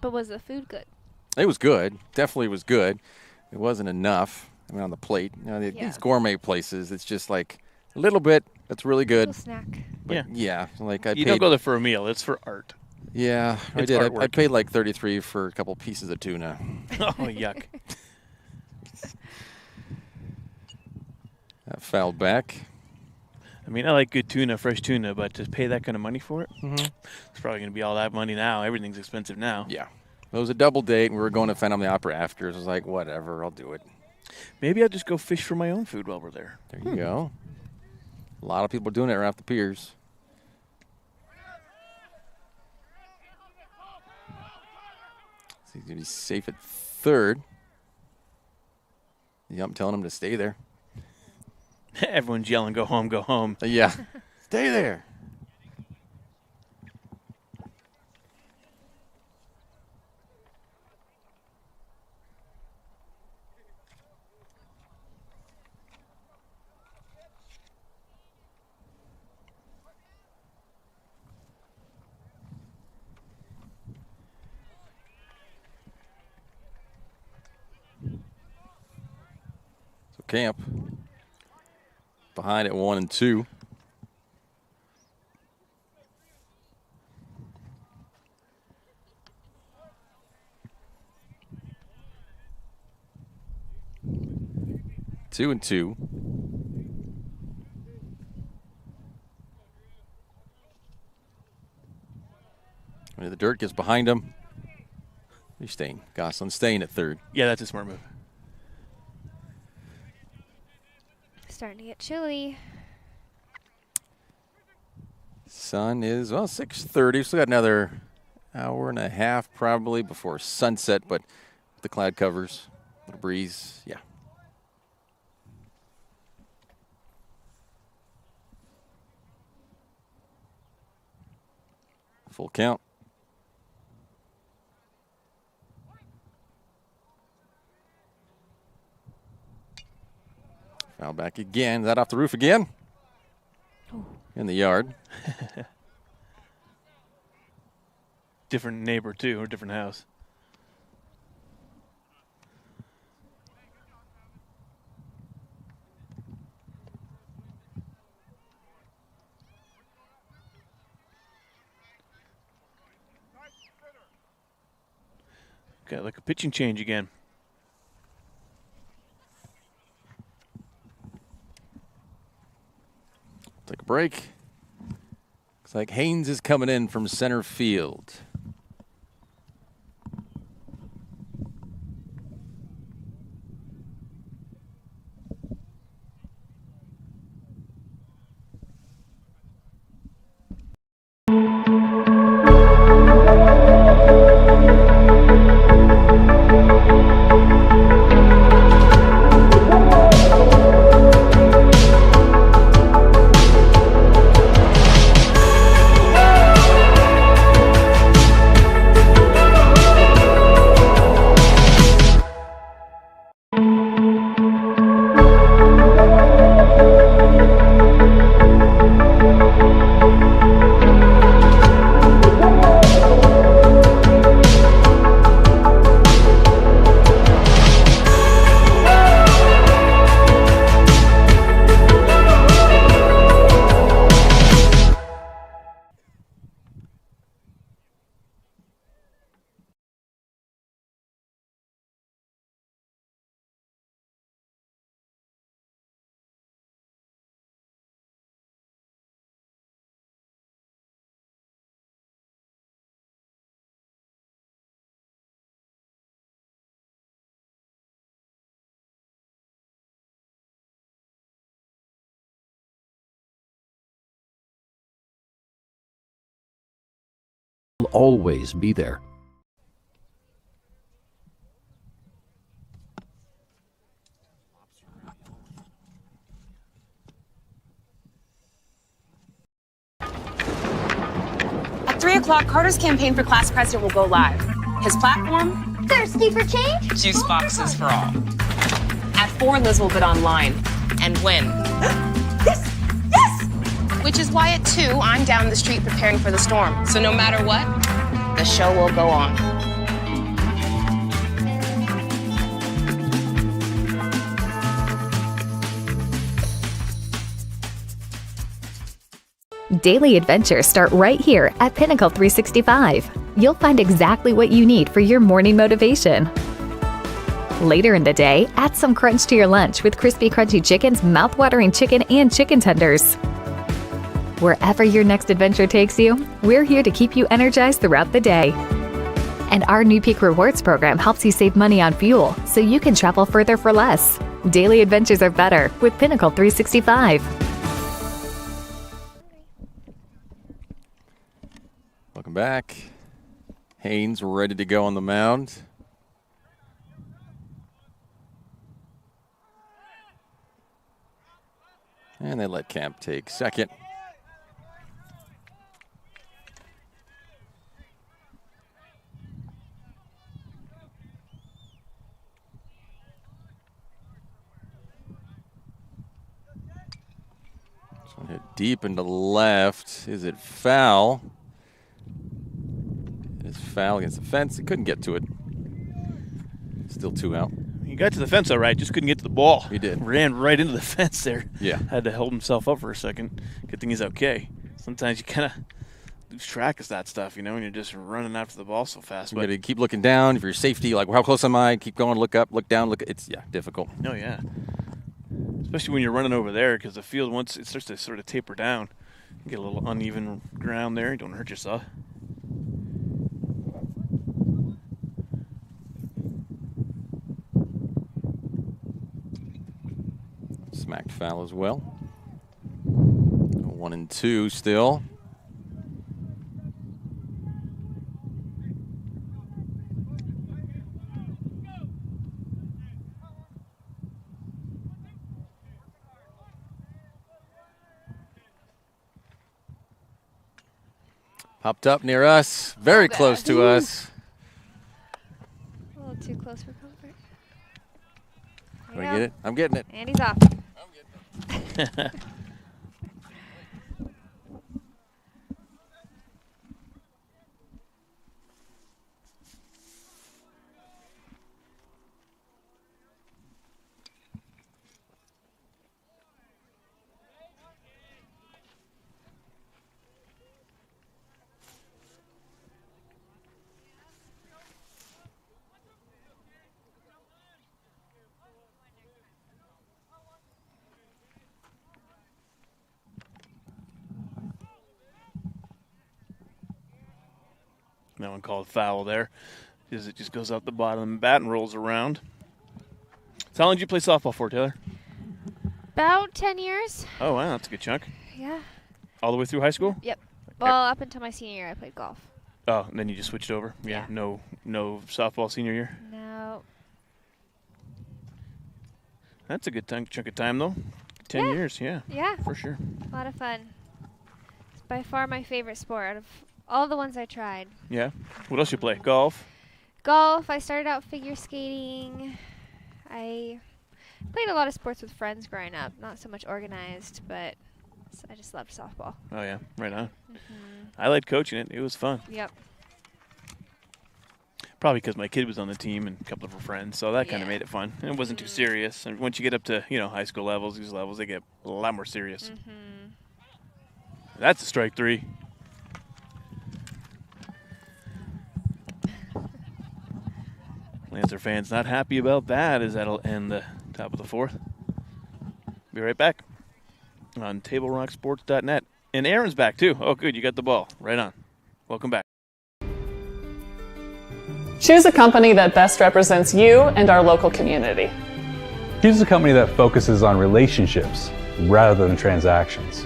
But was the food good? It was good. Definitely was good. It wasn't enough. I mean, on the plate. You know, these gourmet places, it's just like a little bit. That's really good. A snack. But yeah. Like You don't go there for a meal. It's for art. Yeah, I did. I paid like $33 for a couple pieces of tuna. Oh, yuck. That fouled back. I mean, I like good tuna, fresh tuna, but to pay that kind of money for it, Mm-hmm. it's probably going to be all that money now. Everything's expensive now. Yeah. It was a double date, and we were going to Phantom of the Opera after. So I was like, whatever, I'll do it. Maybe I'll just go fish for my own food while we're there. There you go. A lot of people are doing it around the piers. So he's going to be safe at third. Yeah, I'm telling him to stay there. Everyone's yelling, go home, go home. Yeah. Stay there. So Camp behind at 1 and 2. Two and 2. The dirt gets behind him. He's staying. Gosselin staying at third. Yeah, that's a smart move. Starting to get chilly. Sun is, well, 6:30. Still got another hour and a half probably before sunset, but the cloud covers, the breeze, yeah. Full count. Foul back again. Is that off the roof again? Oh. In the yard. Different neighbor, too, or different house. Got like a pitching change again. Take a break. Looks like Haynes is coming in from center field. Will always be there. At 3 o'clock, Carter's campaign for class president will go live. His platform? Thirsty for change? Juice boxes for all. At 4, Liz will bid online and win. Yes! Yes! Which is why at 2, I'm down the street preparing for the storm. So no matter what, the show will go on. Daily adventures start right here at Pinnacle 365. You'll find exactly what you need for your morning motivation. Later in the day, add some crunch to your lunch with crispy, crunchy chicken's mouth-watering chicken and chicken tenders. Wherever your next adventure takes you, we're here to keep you energized throughout the day. And our New Peak Rewards program helps you save money on fuel so you can travel further for less. Daily adventures are better with Pinnacle 365. Welcome back. Haynes ready to go on the mound. And they let Camp take second. This one hit deep into left. Is it foul? It's foul against the fence. He couldn't get to it. Still 2 out. He got to the fence all right, just couldn't get to the ball. He did. Ran right into the fence there. Yeah. Had to hold himself up for a second. Good thing he's okay. Sometimes you kind of lose track of that stuff, you know, when you're just running after the ball so fast. You got to keep looking down for your safety. Like, how close am I? Keep going. Look up. Look down. Look. It's difficult. Oh yeah. Especially when you're running over there, because the field, once it starts to sort of taper down, you get a little uneven ground there. You don't hurt yourself. Smacked foul as well. 1-2 still. Popped up near us, very close to us. A little too close for comfort. Can I get it? I'm getting it. And he's off. That one called foul there, because it just goes out the bottom of the bat and rolls around. So how long did you play softball for, Taylor? About 10 years. Oh, wow, that's a good chunk. Yeah. All the way through high school? Yep. Well, up until my senior year, I played golf. Oh, and then you just switched over? Yeah. No softball senior year? No. That's a good chunk of time, though. 10 years, yeah. Yeah. For sure. A lot of fun. It's by far my favorite sport out of all the ones I tried. Yeah. What else you play? Golf? Golf. I started out figure skating. I played a lot of sports with friends growing up. Not so much organized, but I just loved softball. Oh, yeah. Right on. I liked coaching it. It was fun. Yep. Probably because my kid was on the team and a couple of her friends, so that kind of made it fun. And it wasn't too serious. And once you get up to, high school levels, these levels, they get a lot more serious. That's a strike three. Lancer fans not happy about that, as that'll end the top of the fourth. Be right back on TableRockSports.net. And Aaron's back, too. Oh, good. You got the ball. Right on. Welcome back. Choose a company that best represents you and our local community. Choose a company that focuses on relationships rather than transactions.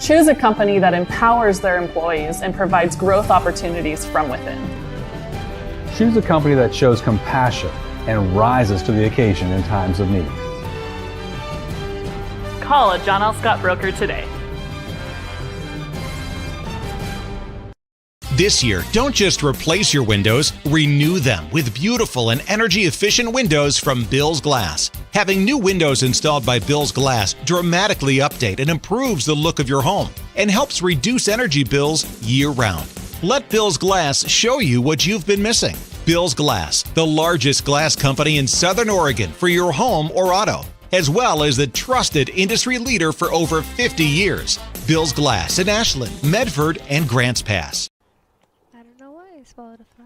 Choose a company that empowers their employees and provides growth opportunities from within. Choose a company that shows compassion and rises to the occasion in times of need. Call a John L. Scott broker today. This year, don't just replace your windows, renew them with beautiful and energy-efficient windows from Bill's Glass. Having new windows installed by Bill's Glass dramatically update and improves the look of your home and helps reduce energy bills year-round. Let Bill's Glass show you what you've been missing. Bill's Glass, the largest glass company in Southern Oregon for your home or auto, as well as the trusted industry leader for over 50 years. Bill's Glass in Ashland, Medford, and Grants Pass. I don't know why I swallowed a fly.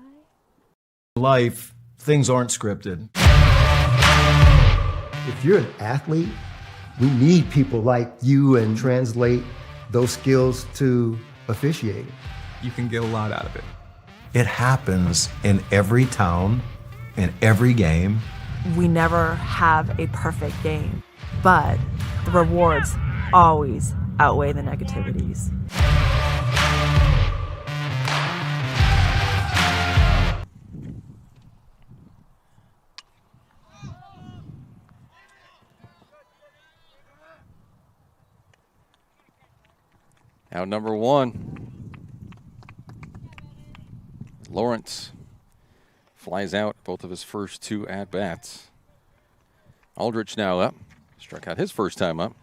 In life, things aren't scripted. If you're an athlete, we need people like you and translate those skills to officiating. You can get a lot out of it. It happens in every town, in every game. We never have a perfect game, but the rewards always outweigh the negativities. Out number 1. Lawrence flies out both of his first 2 at-bats. Aldrich now up. Struck out his first time up.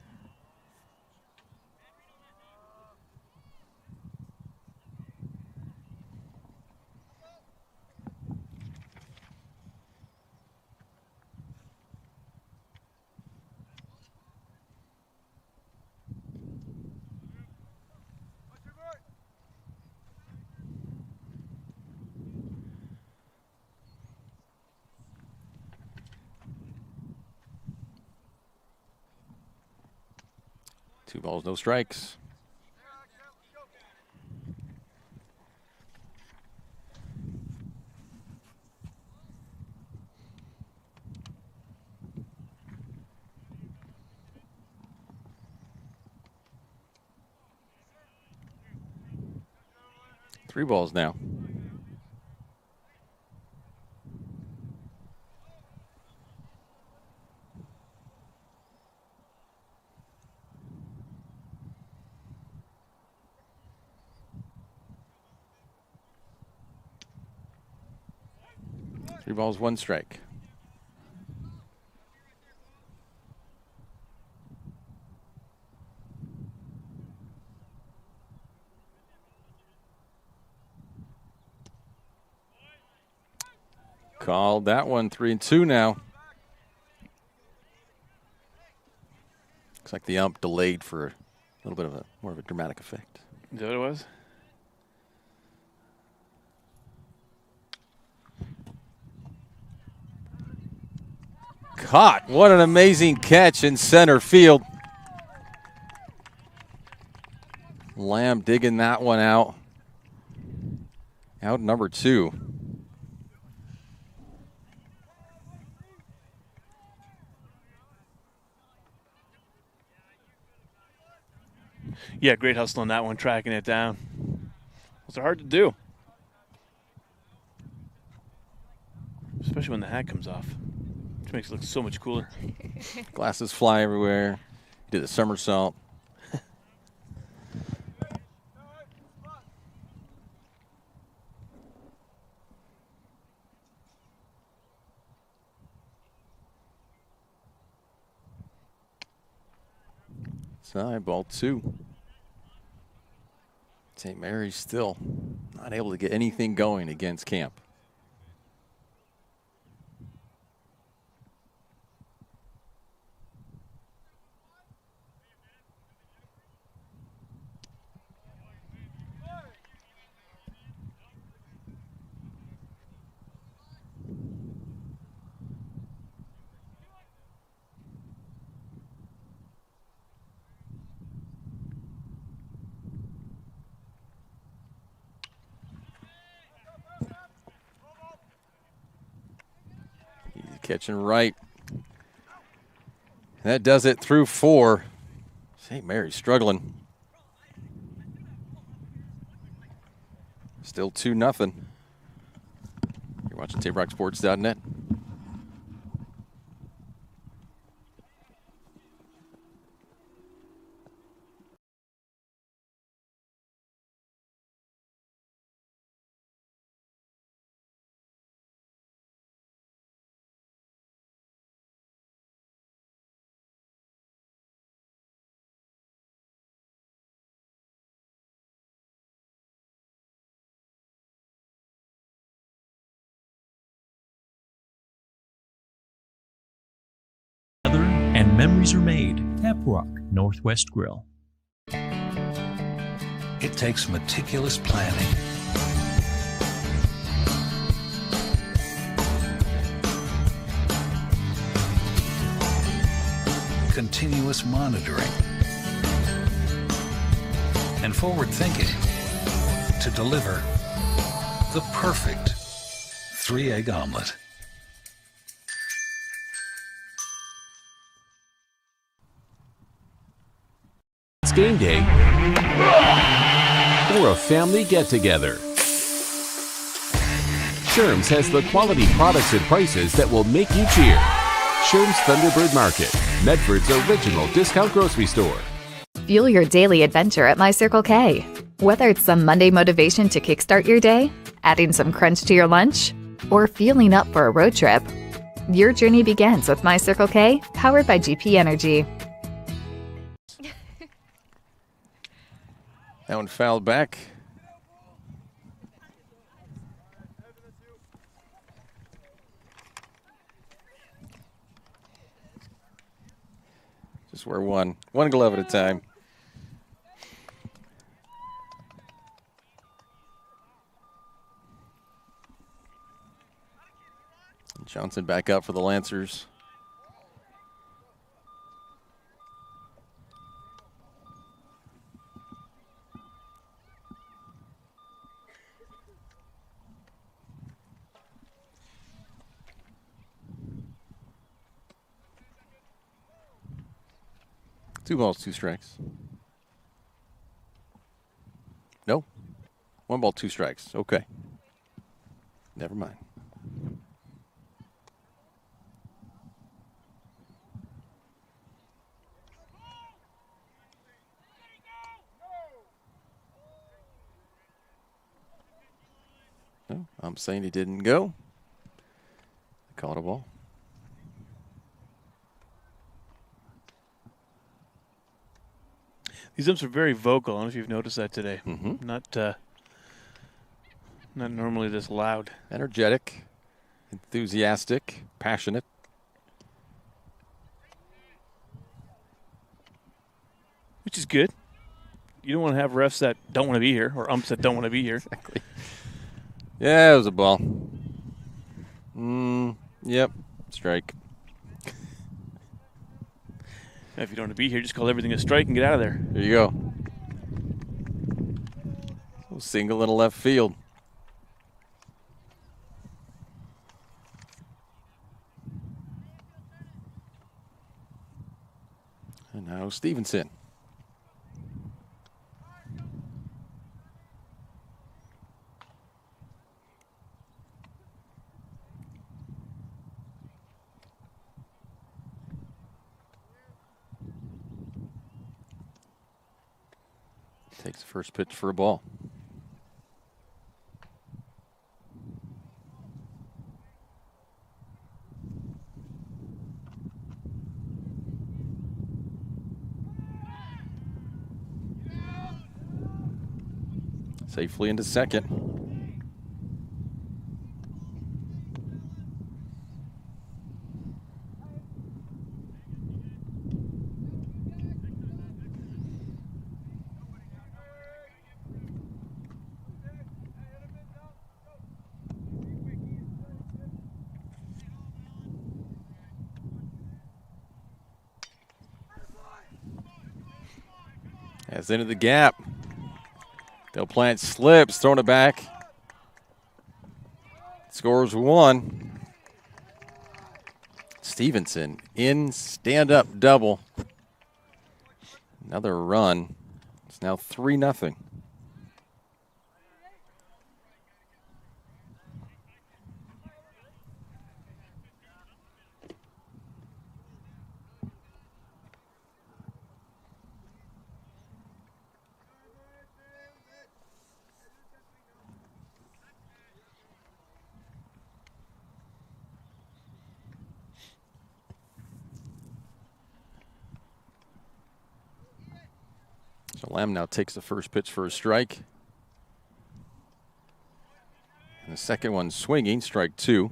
Two balls, no strikes. Three balls now. Three balls, one strike. Called that one. 3-2 now. Looks like the ump delayed for a little bit of more of a dramatic effect. Is that what it was? Caught. What an amazing catch in center field. Lamb digging that one out. Out number 2. Yeah, great hustle on that one, tracking it down. Those are hard to do. Especially when the hat comes off, which makes it look so much cooler. Glasses fly everywhere. Did a somersault. Side ball 2. St. Mary's still not able to get anything going against Camp. Catching right. That does it through 4. St. Mary's struggling. Still 2-0. You're watching TapeRockSports.net. And memories are made. Tap Rock Northwest Grill. It takes meticulous planning, continuous monitoring, and forward thinking to deliver the perfect 3-egg omelet. It's game day or a family get-together. Sherm's has the quality products and prices that will make you cheer. Sherm's Thunderbird Market, Medford's original discount grocery store. Fuel your daily adventure at My Circle K. Whether it's some Monday motivation to kickstart your day, adding some crunch to your lunch, or fueling up for a road trip, your journey begins with My Circle K, powered by GP Energy. That one fouled back. Just wear one glove at a time. Johnson back up for the Lancers. Two balls, two strikes. No. 1 ball, 2 strikes. Okay. Never mind. No, I'm saying he didn't go. Caught a ball. These umps are very vocal. I don't know if you've noticed that today. Not normally this loud. Energetic, enthusiastic, passionate. Which is good. You don't want to have refs that don't want to be here or umps that don't want to be here. Exactly. Yeah, it was a ball. Yep, strike. If you don't want to be here, just call everything a strike and get out of there. There you go. So single in the left field. And now Stevenson. Takes the first pitch for a ball. Safely into second. As into the gap. Del Plant slips, throwing it back. Scores 1. Stevenson in stand-up double. Another run. It's now 3-0. So Lamb now takes the first pitch for a strike. And the second one swinging, strike 2.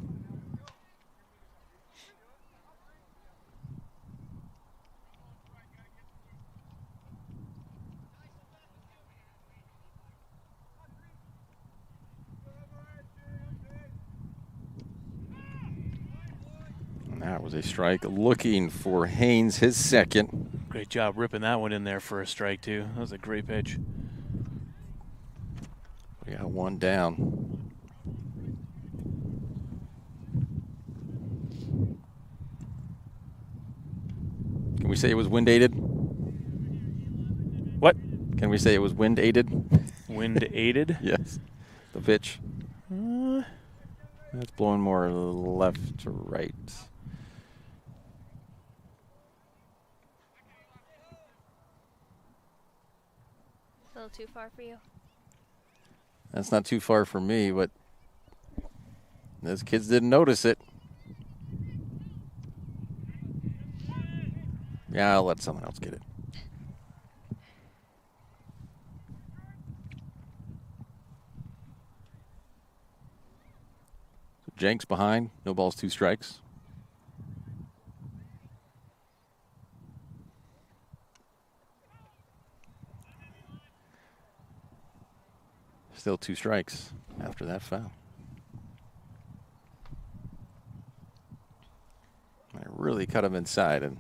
And that was a strike, looking for Haynes, his second. Great job ripping that one in there for a strike, too. That was a great pitch. We got one down. Can we say it was wind aided? What? Can we say it was wind aided? Wind aided? Yes. The pitch. It's blowing more left to right. A little too far for you. That's not too far for me, but those kids didn't notice it. Yeah, I'll let someone else get it. So Jenks behind. No balls, 2 strikes. Still 2 strikes after that foul. I really cut him inside and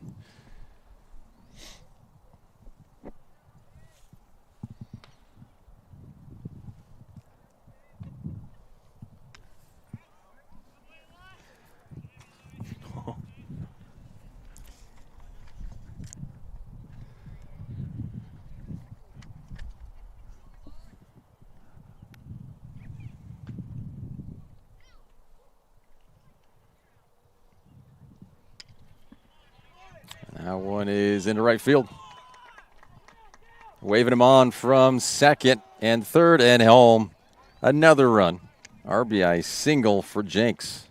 that one is into right field. Waving him on from second and third and home. Another run. RBI single for Jenks.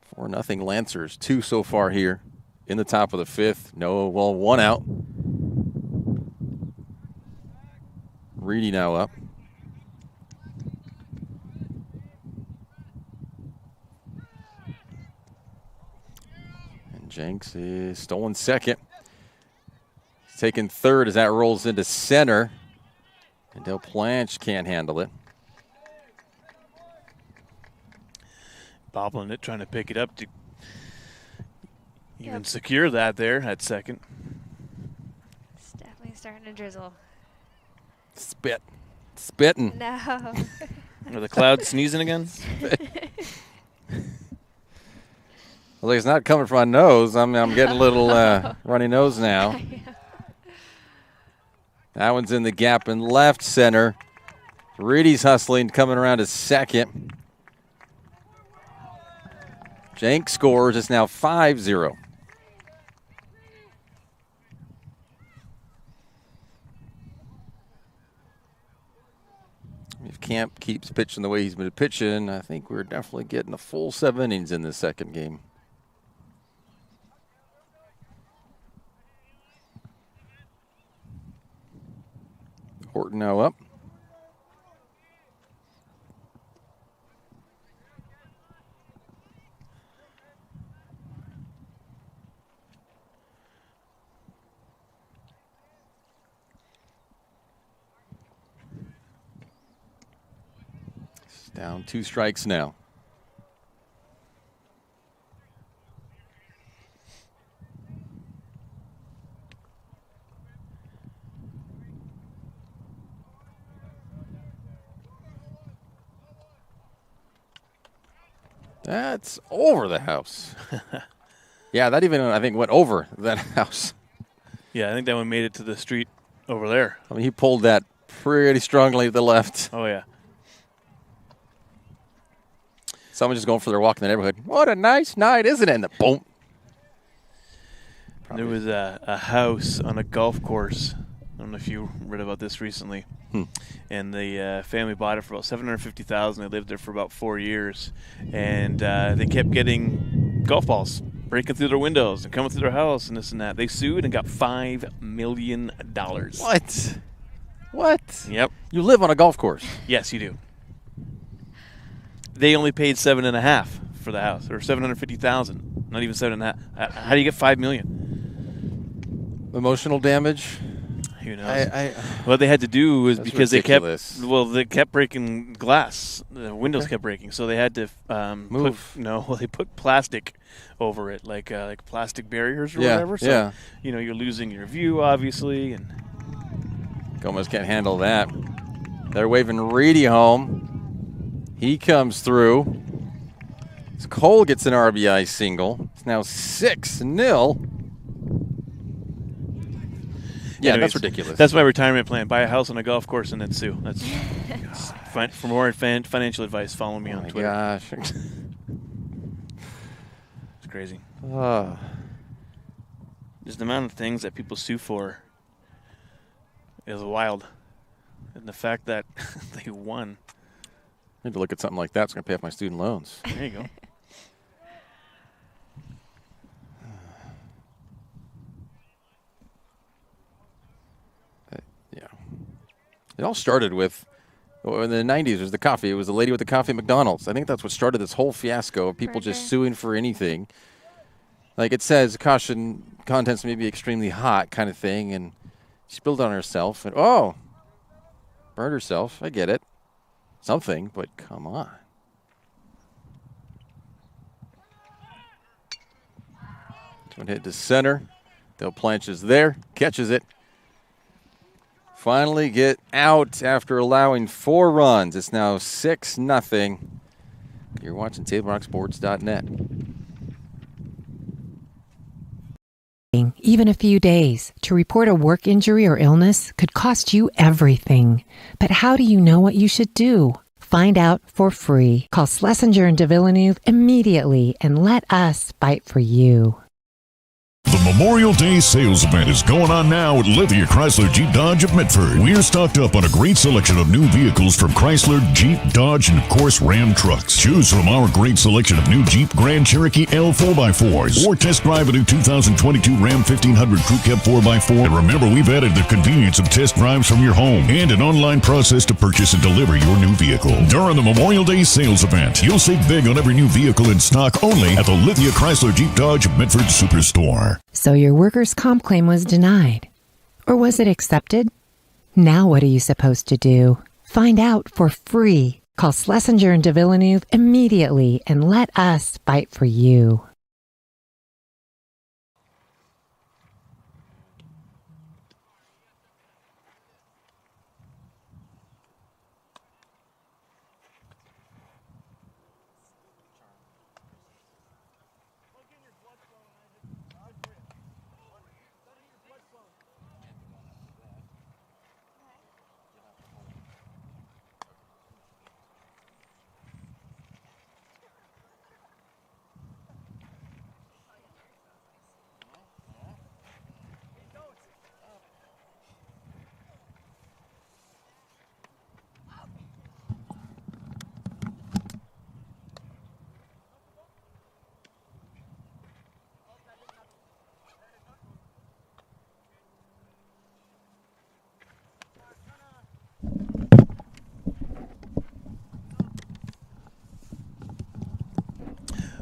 For nothing Lancers. 2 so far here. In the top of the 5th. No, well, 1 out. Reedy now up. And Jenks is stolen second. He's taking third as that rolls into center. And Del Planche can't handle it. Bobbling it, trying to pick it up to even secure that there at second. It's definitely starting to drizzle. Spitting. No. Are the clouds sneezing again? Well, it's not coming from my nose. I'm getting a little runny nose now. That one's in the gap in left center. Reedy's hustling, coming around to second. Jenks scores. It's now 5-0. If Camp keeps pitching the way he's been pitching, I think we're definitely getting a full 7 innings in this second game. Horton now up. Down 2 strikes now. That's over the house. Yeah, that even, I think, went over that house. Yeah, I think that one made it to the street over there. I mean, he pulled that pretty strongly to the left. Oh, yeah. Someone just going for their walk in the neighborhood. What a nice night, isn't it? And the boom. There was a house on a golf course. I don't know if you read about this recently. And the family bought it for about $750,000. They lived there for about 4 years, and they kept getting golf balls breaking through their windows and coming through their house and this and that. They sued and got $5 million. What? Yep. You live on a golf course. Yes, you do. They only paid $7.5 for the house, or $750,000. Not even $7.5. How do you get $5 million? Emotional damage. Who knows? What they had to do was because ridiculous. they kept breaking glass. The windows kept breaking, so they had to move. They put plastic over it, like plastic barriers or whatever. So, you're losing your view, obviously. And Gomez can't handle that. They're waving Reedy home. He comes through. Cole gets an RBI single. It's now 6-0. Yeah, that's ridiculous. That's my retirement plan. Buy a house on a golf course and then sue. That's for more financial advice, follow me on Twitter. Gosh. It's crazy. Just the amount of things that people sue for is wild. And the fact that they won. I need to look at something like that. It's going to pay off my student loans. There you go. It all started with, in the 90s, it was the coffee. It was the lady with the coffee at McDonald's. I think that's what started this whole fiasco of people just suing for anything. Like it says, caution, contents may be extremely hot kind of thing. And she spilled it on herself. And, burned herself. I get it. Something, but come on. One hit to center. Del Planche is there. Catches it. Finally get out after allowing 4 runs. It's now 6-0. You're watching TableRockSports.net. Even a few days to report a work injury or illness could cost you everything. But how do you know what you should do? Find out for free. Call Schlesinger and de Villeneuve immediately and let us fight for you. The Memorial Day sales event is going on now at Lithia Chrysler Jeep Dodge of Medford. We're stocked up on a great selection of new vehicles from Chrysler, Jeep, Dodge, and of course Ram trucks. Choose from our great selection of new Jeep Grand Cherokee L 4x4s or test drive a new 2022 Ram 1500 Crew Cab 4x4. And remember, we've added the convenience of test drives from your home and an online process to purchase and deliver your new vehicle. During the Memorial Day sales event, you'll save big on every new vehicle in stock only at the Lithia Chrysler Jeep Dodge of Medford Superstore. So your workers' comp claim was denied. Or was it accepted? Now what are you supposed to do? Find out for free. Call Schlesinger and de Villeneuve immediately and let us fight for you.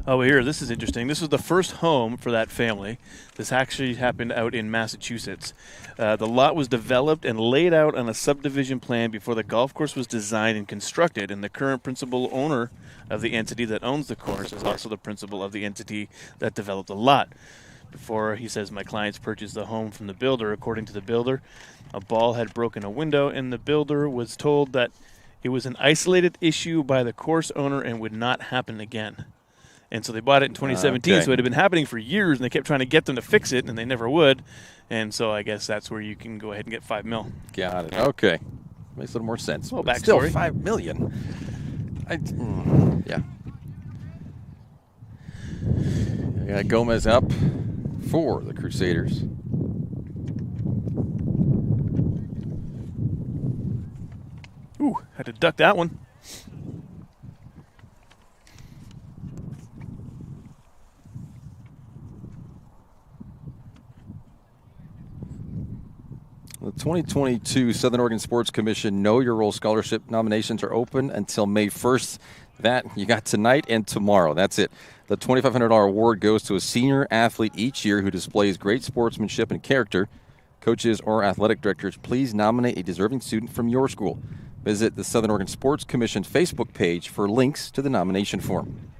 Oh, here, this is interesting. This was the first home for that family. This actually happened out in Massachusetts. The lot was developed and laid out on a subdivision plan before the golf course was designed and constructed, and the current principal owner of the entity that owns the course is also the principal of the entity that developed the lot. Before, he says, my clients purchased the home from the builder. According to the builder, a ball had broken a window, and the builder was told that it was an isolated issue by the course owner and would not happen again. And so they bought it in 2017, so it had been happening for years, and they kept trying to get them to fix it, and they never would. And so I guess that's where you can go ahead and get $5 million. Got it. Okay. Makes a little more sense. Well, but still, $5 million. Yeah. I got Gomez up for the Crusaders. Ooh, had to duck that one. The 2022 Southern Oregon Sports Commission Know Your Role Scholarship nominations are open until May 1st. That you got tonight and tomorrow. That's it. The $2,500 award goes to a senior athlete each year who displays great sportsmanship and character Coaches or athletic directors, please nominate a deserving student from your school. Visit the Southern Oregon Sports Commission Facebook page for links to the nomination form.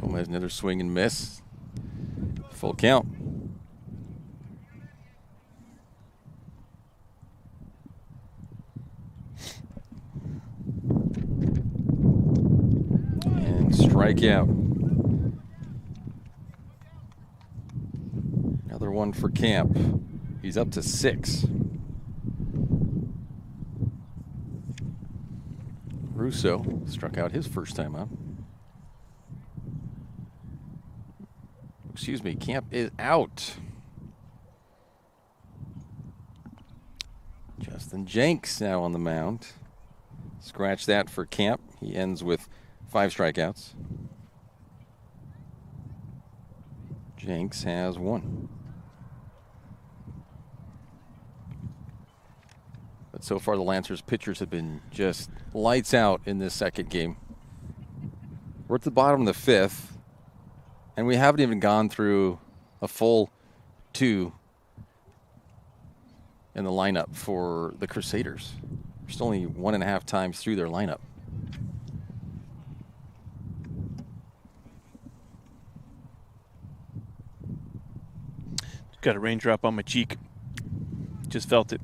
Oh, there's another swing and miss. Full count. And strikeout. Another one for Camp. He's up to 6. Russo struck out his first time up. Excuse me, Camp is out. Justin Jenks now on the mound. Scratch that for Camp. He ends with 5 strikeouts. Jenks has 1. But so far the Lancers pitchers have been just lights out in this second game. We're at the bottom of the 5th. And we haven't even gone through a full 2 in the lineup for the Crusaders. We're still only 1.5 times through their lineup. Got a raindrop on my cheek. Just felt it.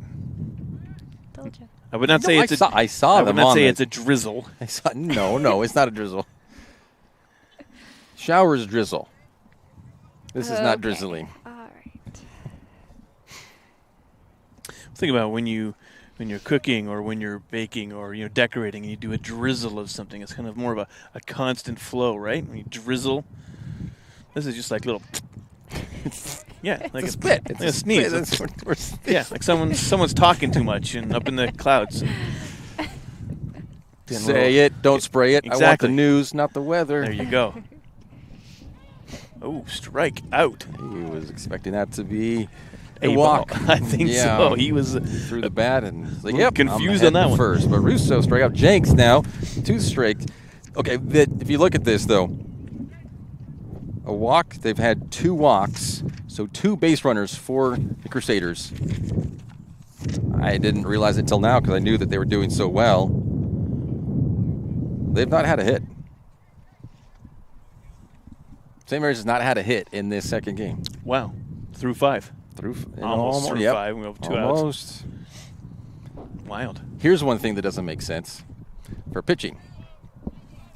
Told you. I would not say it's I saw them. I would not say it's a drizzle. No, it's not a drizzle. Showers drizzle. This is not drizzling. All right. Think about when you're cooking or when you're baking or decorating and you do a drizzle of something. It's kind of more of a constant flow, right? When you drizzle, this is just like little. Yeah, like a spit. It's a sneeze. Yeah, like someone's talking too much and up in the clouds. Say it, don't spray it. Exactly. I want the news, not the weather. There you go. Oh, strike out. He was expecting that to be a walk. Ball. I think so. He was threw the bat and like, yep, confused I'm on that one first. But Russo strike out Jenks now, 2 strike. Okay, if you look at this though, a walk. They've had 2 walks, so 2 base runners for the Crusaders. I didn't realize it till now because I knew that they were doing so well. They've not had a hit. St. Mary's has not had a hit in this second game. Wow. Through 5. Almost through 5. We have 2 outs. Wild. Here's one thing that doesn't make sense for pitching.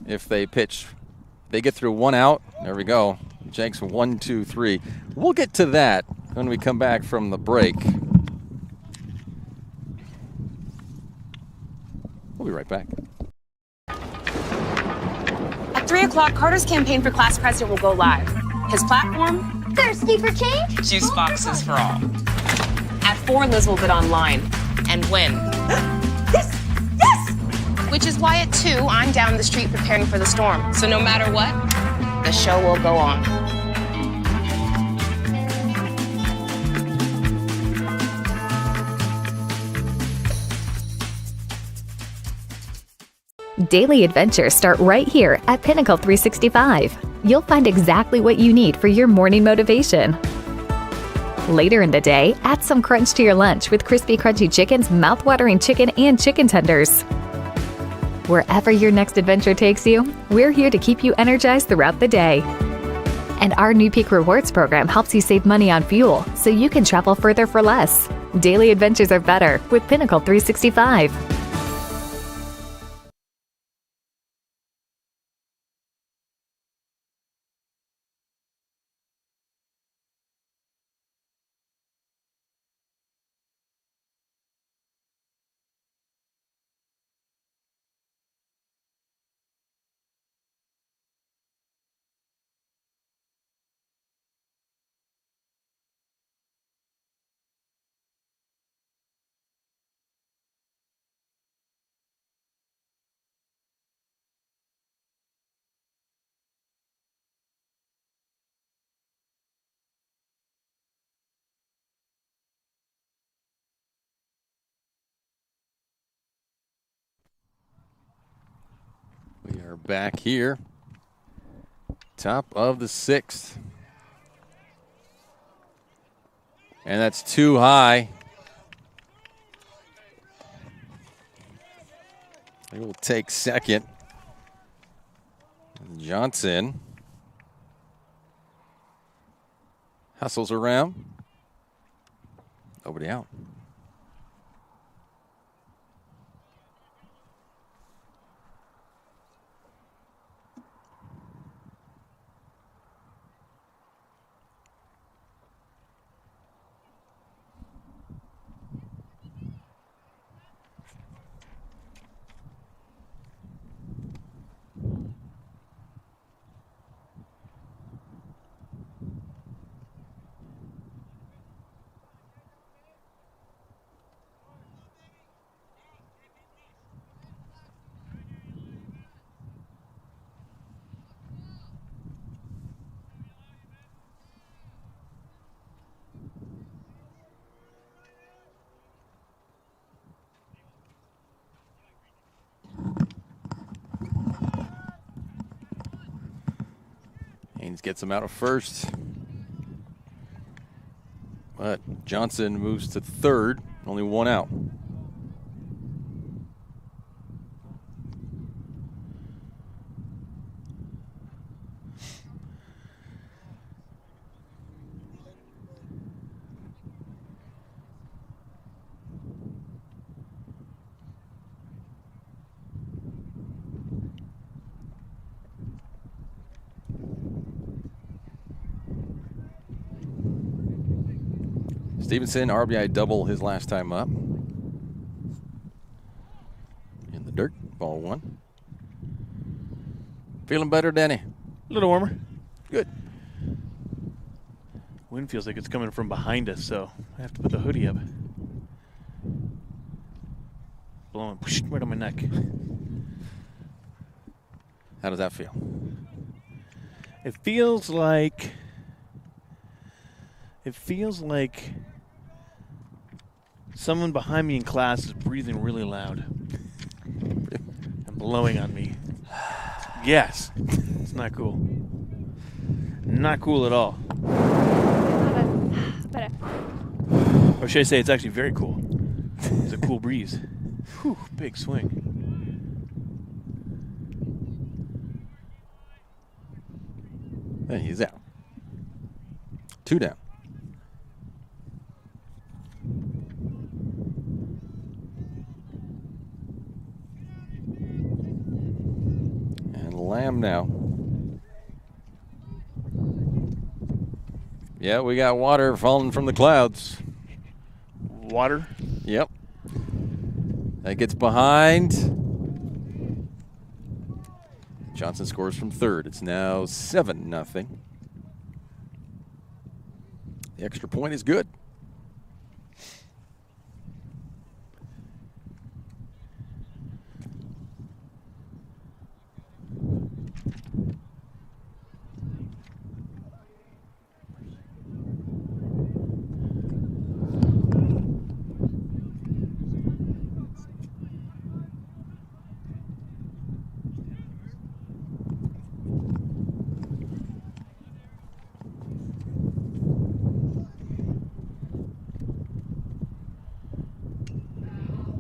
If they pitch, they get through 1 out. There we go. Jenks 1, 2, 3. We'll get to that when we come back from the break. We'll be right back. At 3 o'clock, Carter's campaign for class president will go live. His platform? Thirsty for change? Juice boxes for all. At 4, Liz will bid online and win. Yes! Which is why at 2, I'm down the street preparing for the storm. So no matter what, the show will go on. Daily adventures start right here at Pinnacle 365. You'll find exactly what you need for your morning motivation. Later in the day, add some crunch to your lunch with crispy, crunchy chicken's mouth-watering chicken and chicken tenders. Wherever your next adventure takes you, we're here to keep you energized throughout the day. And our new Peak Rewards program helps you save money on fuel so you can travel further for less. Daily adventures are better with Pinnacle 365. We are back here. Top of the 6th. And that's too high. He will take second. Johnson hustles around. Nobody out. Haynes gets him out of first. But Johnson moves to third, only one out. Stevenson, RBI double his last time up. In the dirt, ball one. Feeling better, Danny? A little warmer. Good. Wind feels like it's coming from behind us, so I have to put the hoodie up. Blowing right on my neck. How does that feel? It feels like someone behind me in class is breathing really loud and blowing on me. Yes. It's not cool. Not cool at all. Or should I say it's actually very cool. It's a cool breeze. Whew, big swing. And he's out. 2 down. Lamb now. Yeah, we got water falling from the clouds. Water? Yep. That gets behind. Johnson scores from third. It's now 7-0. The extra point is good.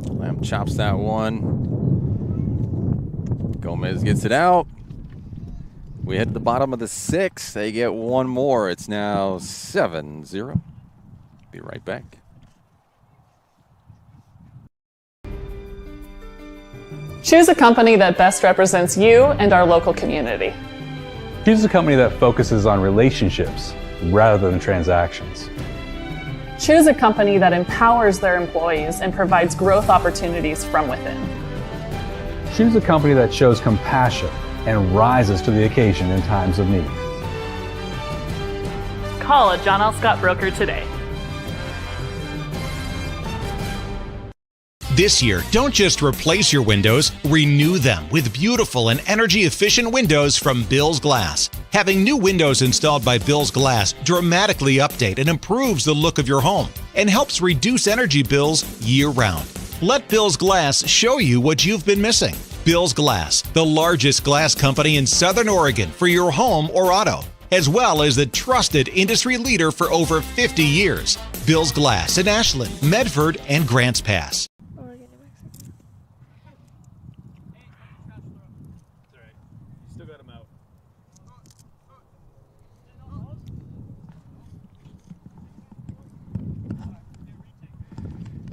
Lamb chops that one. Gomez gets it out. We head to the bottom of the 6th. They get one more. It's now 7-0. Be right back. Choose a company that best represents you and our local community. Choose a company that focuses on relationships rather than transactions. Choose a company that empowers their employees and provides growth opportunities from within. Choose a company that shows compassion and rises to the occasion in times of need. Call a John L. Scott broker today. This year, don't just replace your windows, renew them with beautiful and energy-efficient windows from Bill's Glass. Having new windows installed by Bill's Glass dramatically update and improves the look of your home and helps reduce energy bills year-round. Let Bill's Glass show you what you've been missing. Bill's Glass, the largest glass company in Southern Oregon for your home or auto, as well as the trusted industry leader for over 50 years. Bill's Glass in Ashland, Medford, and Grants Pass.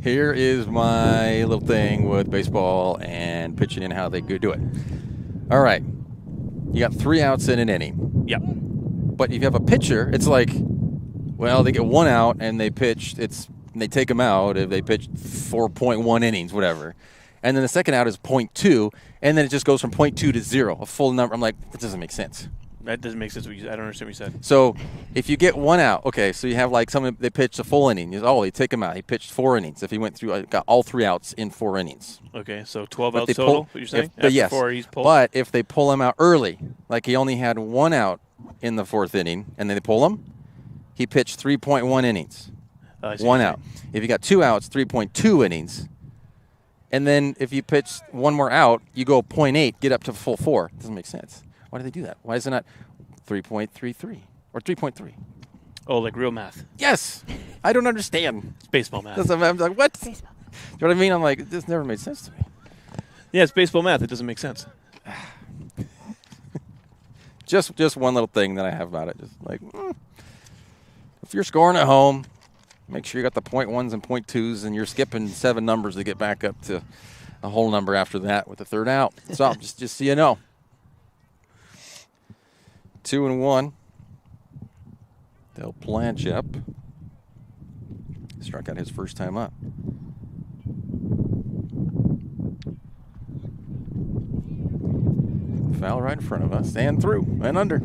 Here is my little thing with baseball and pitching and how they do it. All right. You got 3 outs in an inning. Yep. But if you have a pitcher, it's like, well, they get 1 out and they pitched. They take them out if they pitched 4.1 innings, whatever. And then the second out is 0.2, and then it just goes from 0.2 to 0, a full number. I'm like, that doesn't make sense. That doesn't make sense. I don't understand what you said. So if you get 1 out, okay, so you have like someone, they pitched a full inning. They take him out. He pitched 4 innings. If he went through, got all 3 outs in 4 innings. Okay, so 12 outs total, what you're saying? Yes. Before he's pulled? But if they pull him out early, like he only had 1 out in the 4th inning, and then they pull him, he pitched 3.1 innings. 1 out. If you got 2 outs, 3.2 innings. And then if you pitch 1 more out, you go 0.8, get up to full 4. Doesn't make sense. Why do they do that? Why is it not 3.33 or 3.3? Oh, like real math. Yes. I don't understand. It's baseball math. I'm like, what? Do you know what I mean? I'm like, this never made sense to me. Yeah, it's baseball math. It doesn't make sense. Just one little thing that I have about it. Just like, if you're scoring at home, make sure you got the 0.1s and 0.2s, and you're skipping 7 numbers to get back up to a whole number after that with the 3rd out. So just so you know. 2-1. Del Blanchep struck out his first time up. Foul right in front of us, and through, and under.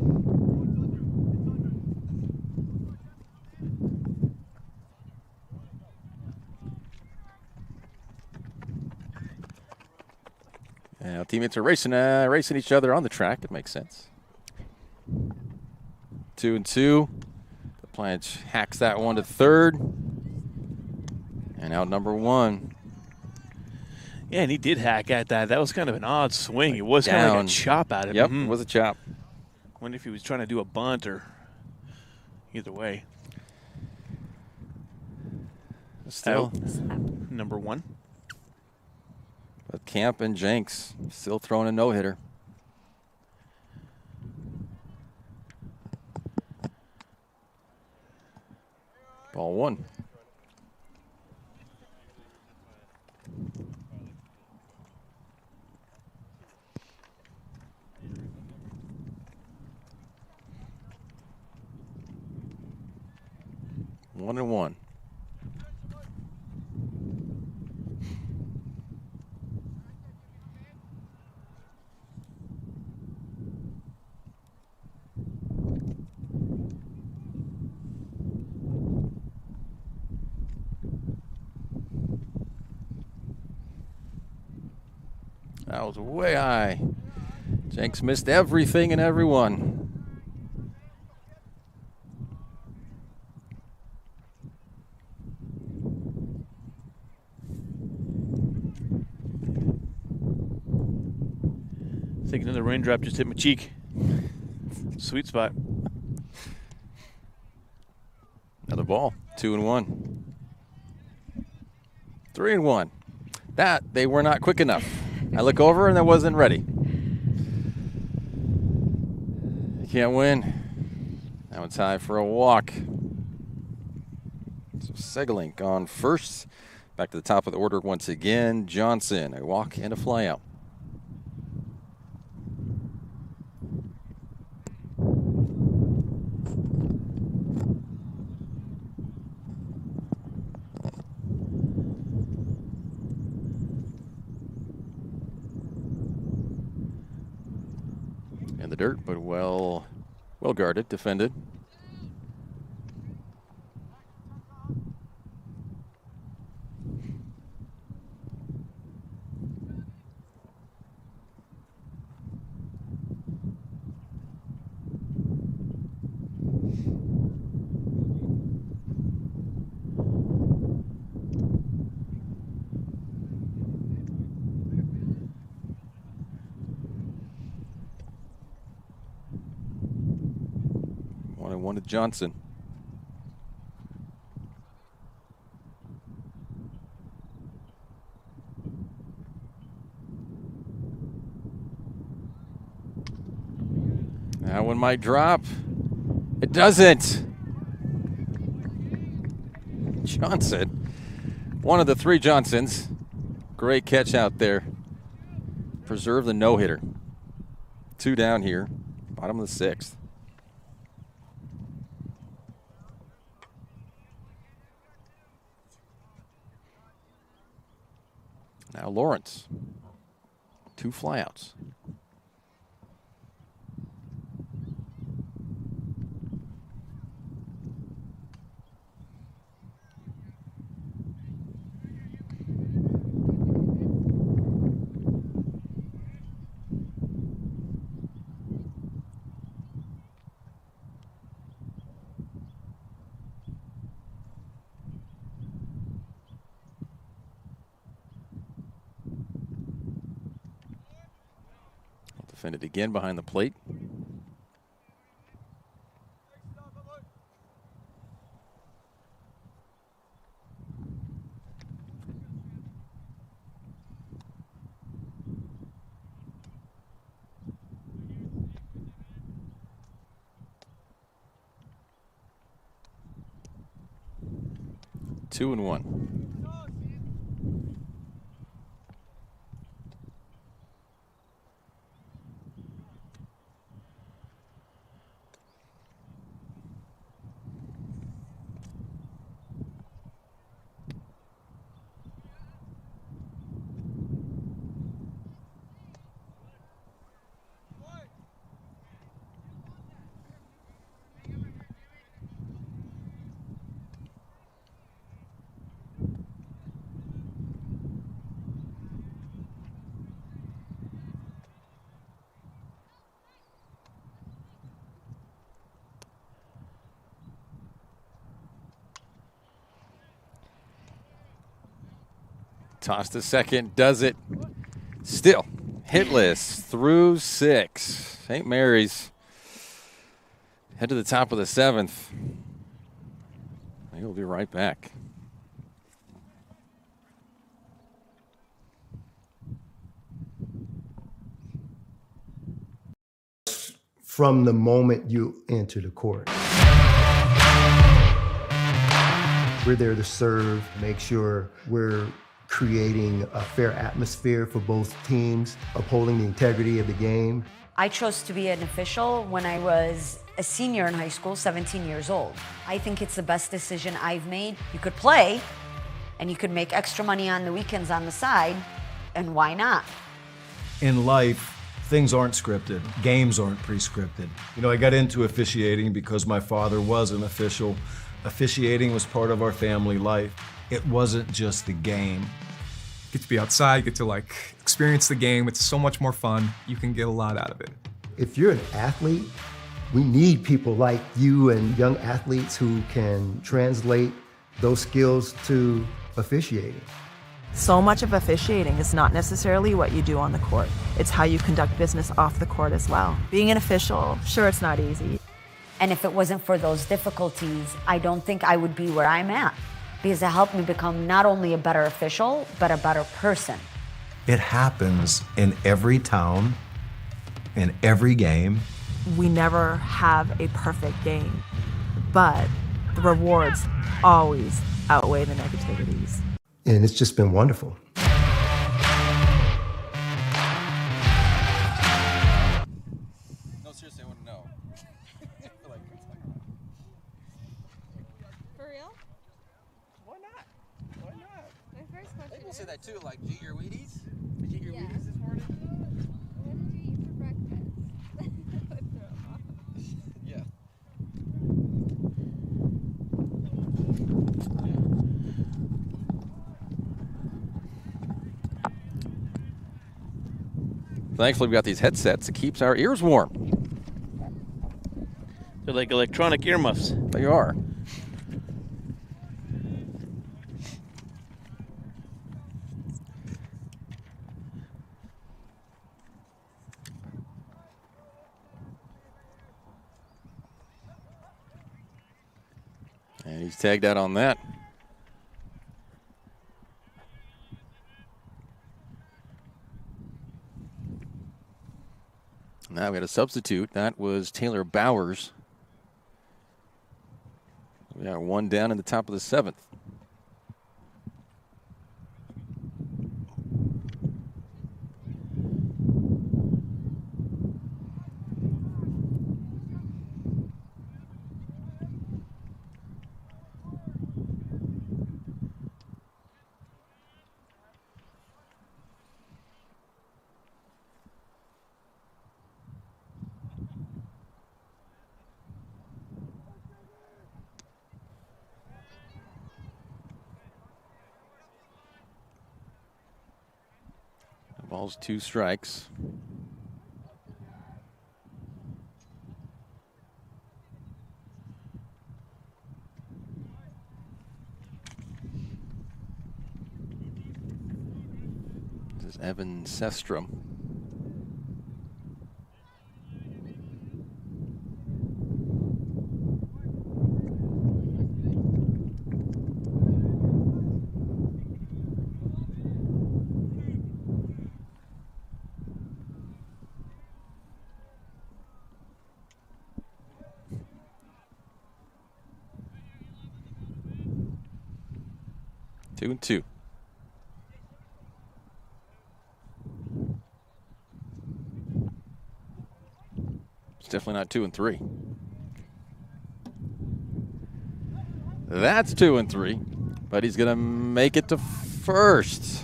Now teammates are racing each other on the track. It makes sense. 2-2. The Planch hacks that one to 3rd. And out number 1. Yeah, and he did hack at that. That was kind of an odd swing. It was kind of like a chop at him. Yep, it was a chop. Wonder if he was trying to do a bunt or either way. Still. Number 1. But Camp and Jenks still throwing a no-hitter. Ball 1. One and one. That was way high. Jenks missed everything and everyone. I think another raindrop just hit my cheek. Sweet spot. Another ball. 2-1. 3-1. That, they were not quick enough. I look over and I wasn't ready. You can't win. Now it's time for a walk. So Segalink on first. Back to the top of the order once again. Johnson, a walk and a fly out. In the dirt, but well guarded, defended. and one to Johnson. That one might drop. It doesn't. Johnson, one of the three Johnsons. Great catch out there. Preserve the no-hitter. 2 down here, bottom of the 6th. Now Lawrence, 2 flyouts. Defend it again behind the plate. Two and one. Toss to second, does it. Still hitless through 6. St. Mary's head to the top of the 7th. He'll be right back. From the moment you enter the court. We're there to serve, make sure we're creating a fair atmosphere for both teams, upholding the integrity of the game. I chose to be an official when I was a senior in high school, 17 years old. I think it's the best decision I've made. You could play, and you could make extra money on the weekends on the side, and why not? In life, things aren't scripted. Games aren't pre-scripted. You know, I got into officiating because my father was an official. Officiating was part of our family life. It wasn't just the game. Get to be outside, get to like experience the game. It's so much more fun. You can get a lot out of it. If you're an athlete, we need people like you and young athletes who can translate those skills to officiating. So much of officiating is not necessarily what you do on the court. It's how you conduct business off the court as well. Being an official, sure, it's not easy. And if it wasn't for those difficulties, I don't think I would be where I'm at. Because it helped me become not only a better official, but a better person. It happens in every town, in every game. We never have a perfect game, but the rewards always outweigh the negativities. And it's just been wonderful. No, seriously, I want to know. For real? Why not? Why not? My first question. People say that too, like, did you eat your Wheaties? Did you eat your Wheaties this morning? What did you eat for breakfast? Yeah. Thankfully, we got these headsets. It keeps our ears warm. They're like electronic earmuffs. They are. He's tagged out on that. Now we got a substitute. That was Taylor Bowers. We got one down in the top of the 7th. Ball's 2 strikes. This is Evan Sestrom. Two and two. It's definitely not 2 and 3. That's 2 and 3, but he's going to make it to first.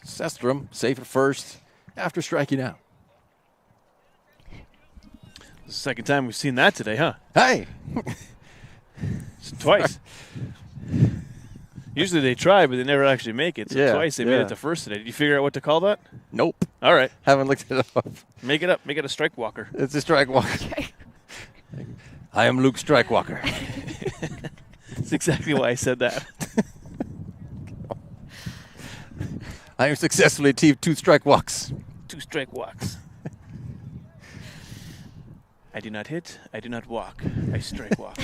Sestrom safe at first after striking out. This is the second time we've seen that today, huh? Hey! Twice. Usually they try, but they never actually make it. So twice they made it to first today. Did you figure out what to call that? Nope. All right. Haven't looked it up. Make it up. Make it a strike walker. It's a strike walker. I am Luke Strikewalker. That's exactly why I said that. I have successfully achieved 2 strike walks. 2 strike walks. I do not hit. I do not walk. I strike walk.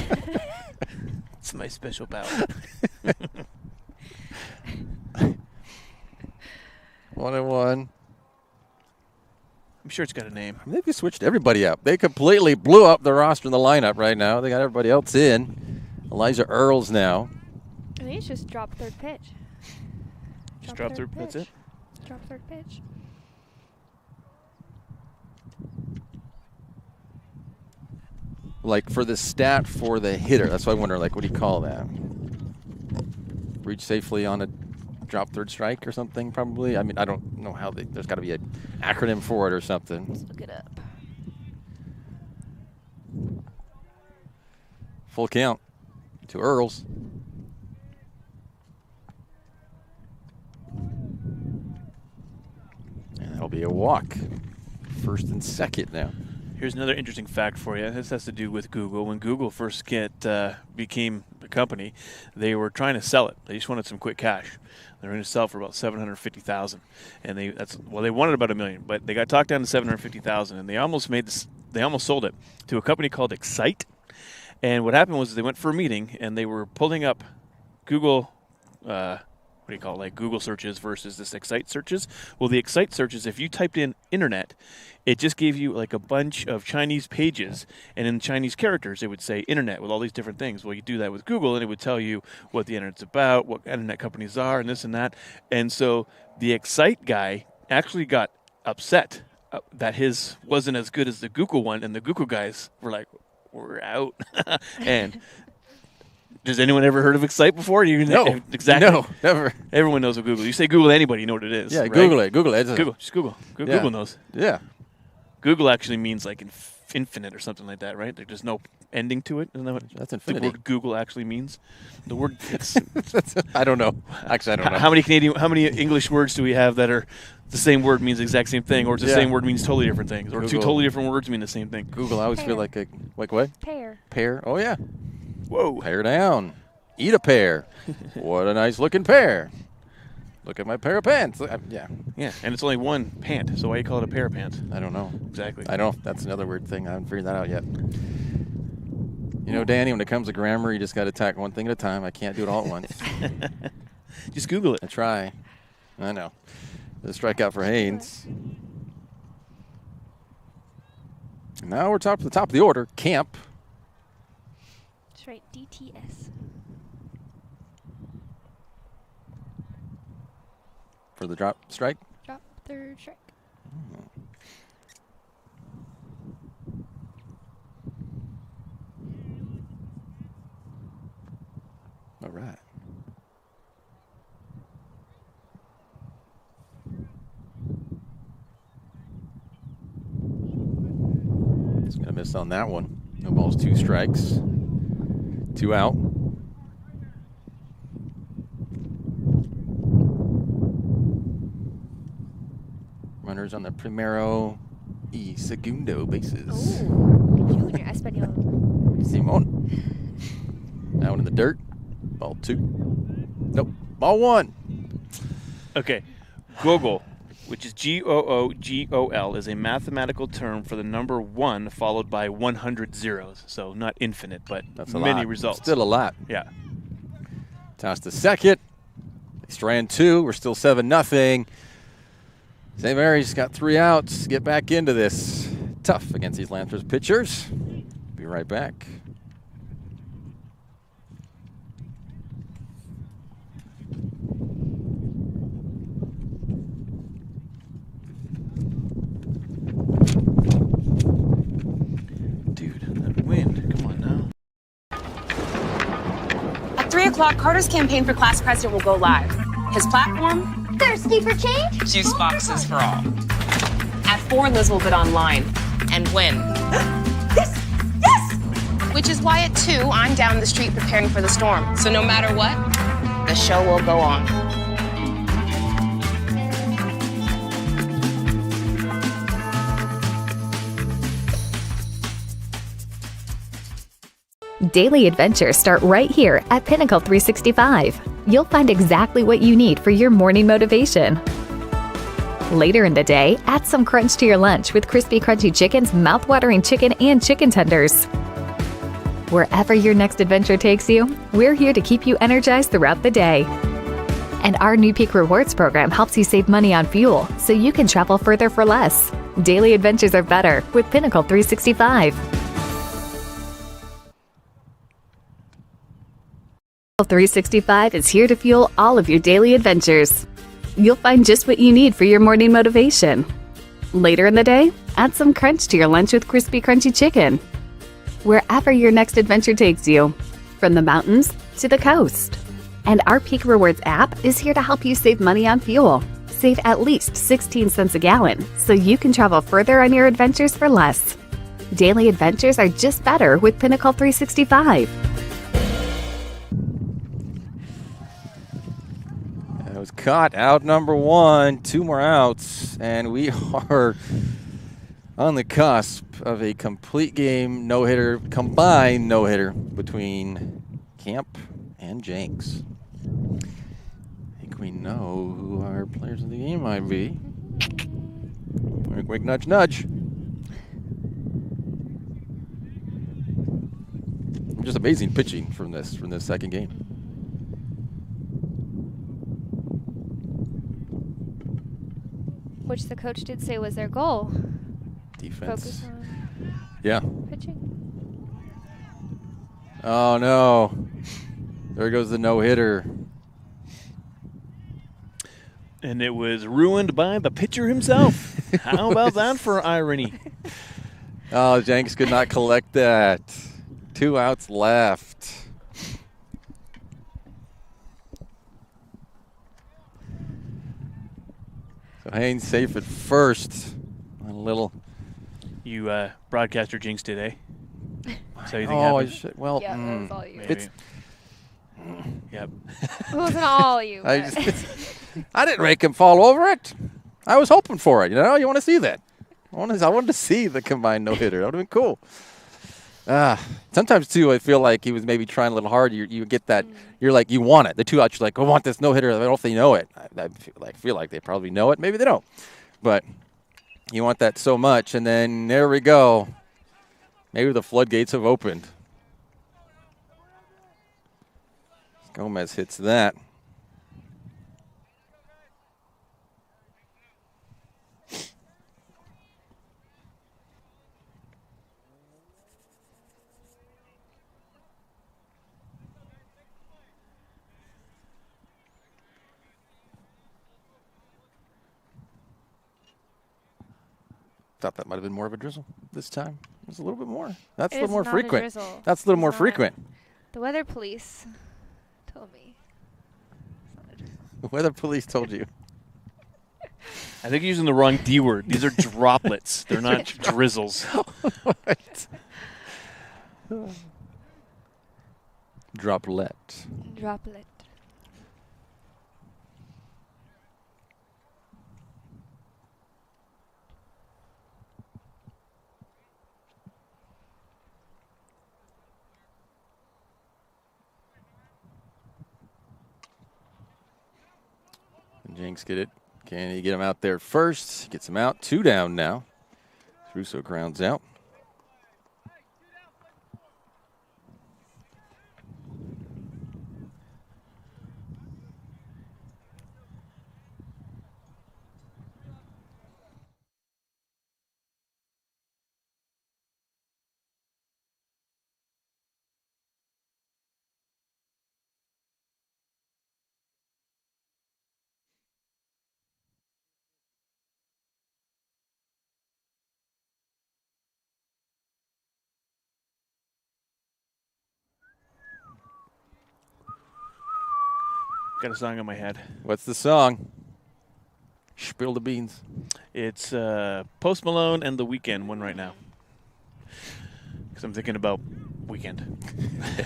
It's my special power. 1-1. I'm sure it's got a name. Maybe switched everybody up. They completely blew up the roster in the lineup right now. They got everybody else in. Elijah Earls now. I think it's just drop third pitch. Just drop third. That's it. Drop third pitch. Like for the stat for the hitter, that's why I wonder, like, what do you call that? Reach safely on a drop third strike or something, probably. I mean, I don't know how there's got to be an acronym for it or something. Let's look it up. Full count to Earls. And that'll be a walk. First and second now. Here's another interesting fact for you. This has to do with Google. When Google first became a company, they were trying to sell it. They just wanted some quick cash. They were going to sell it for about $750,000, and they wanted about $1 million, but they got talked down to $750,000, and they almost sold it to a company called Excite. And what happened was they went for a meeting, and they were pulling up Google. What do you call it, like Google searches versus this Excite searches? Well, the Excite searches, if you typed in internet, it just gave you like a bunch of Chinese pages, and in Chinese characters, it would say internet with all these different things. Well, you do that with Google, and it would tell you what the internet's about, what internet companies are, and this and that. And so the Excite guy actually got upset that his wasn't as good as the Google one, and the Google guys were like, we're out. And has anyone ever heard of Excite before? No. Exactly. No, never. Everyone knows what Google is. You say Google to anybody, you know what it is. Yeah, right? Google it. Google it. Google. Just Google. Google knows. Yeah. Google actually means like infinite or something like that, right? There's no ending to it. Isn't that what that's infinity. The word Google actually means? The word. I don't know. Actually, I don't know. How many English words do we have that are the same word means the exact same thing, or it's the same word means totally different things, or Google. 2 totally different words mean the same thing? Google. I always feel like what? Pear. Pear. Oh yeah. Whoa. Pear down. Eat a pear. What a nice looking pear. Look at my pair of pants. Yeah. Yeah, and it's only one pant, so why you call it a pair of pants? I don't know. Exactly. I don't. That's another weird thing. I haven't figured that out yet. You know, Danny, when it comes to grammar, you just got to attack one thing at a time. I can't do it all at once. Just Google it. I try. I know. The strikeout for Haynes. Now we're to the top of the order. Camp. That's right, DTS. For the drop strike? Drop third strike. Oh. All right. Just going to miss on that one. No balls, 2 strikes. 2 out. Runners on the primero y segundo bases. Junior Espanol. Simon. That one in the dirt. Ball 2. Nope. Ball 1. Okay. Gogol, which is Googol, is a mathematical term for the number 1 followed by 100 zeros. So not infinite, but that's a many lot. results. Still a lot. Yeah. Toss to second. Strand 2. We're still 7-0. St. Mary's got 3 outs. Get back into this. Tough against these Lancers pitchers. Be right back. Dude, that wind. Come on now. At 3 o'clock, Carter's campaign for class president will go live. His platform? Thirsty for change? Juice boxes for all. At 4, Liz will bid online and win. Yes! Yes! Which is why at 2, I'm down the street preparing for the storm. So no matter what, the show will go on. Daily adventures start right here at Pinnacle 365. You'll find exactly what you need for your morning motivation. Later in the day, add some crunch to your lunch with Crispy Crunchy Chicken's mouth-watering chicken and chicken tenders. Wherever your next adventure takes you, we're here to keep you energized throughout the day. And our new Peak Rewards program helps you save money on fuel so you can travel further for less. Daily adventures are better with Pinnacle 365. 365 is here to fuel all of your daily adventures. You'll find just what you need for your morning motivation. Later in the day, add some crunch to your lunch with Crispy Crunchy Chicken. Wherever your next adventure takes you, from the mountains to the coast. And our Peak Rewards app is here to help you save money on fuel. Save at least 16 cents a gallon so you can travel further on your adventures for less. Daily adventures are just better with Pinnacle 365. That was caught. Out number 1. 2 more outs. And we are on the cusp of a complete game no-hitter, combined no-hitter between Camp and Jenks. I think we know who our players of the game might be. Wink, wink, nudge, nudge. Just amazing pitching from this second game. Which the coach did say was their goal. Defense. Focus on Yeah. pitching. Oh, no. There goes the no-hitter. And it was ruined by the pitcher himself. How about that for irony? Oh, Jenks could not collect that. 2 outs left. So Haynes safe at first. A little. You broadcaster jinxed it, eh? So you think Oh, I happened? should. Well, Yeah, that was all you. It's. Yep. It wasn't all you. I but- I didn't make him fall over it. I was hoping for it. You know, you want to see that. I wanted to see the combined no-hitter. That would have been cool. Sometimes, too, I feel like he was maybe trying a little hard. You get that. You're like, you want it. The 2 outs, you're like, I want this no-hitter. I don't know if they know it. I feel like they probably know it. Maybe they don't. But you want that so much. And then there we go. Maybe the floodgates have opened. Gomez hits that. Thought that might have been more of a drizzle this time. It was a little bit more. That's a little more frequent. That's a little more frequent. The weather police told me. The weather police told you. I think you're using the wrong D word. These are droplets. They're not drizzles. Droplet. Droplet. Jenks get it. Can he get him out there first? Gets him out. 2 down now. Russo grounds out. Got a song in my head. What's the song? Spill the beans. It's Post Malone and The Weeknd, one right now. Because I'm thinking about Weekend.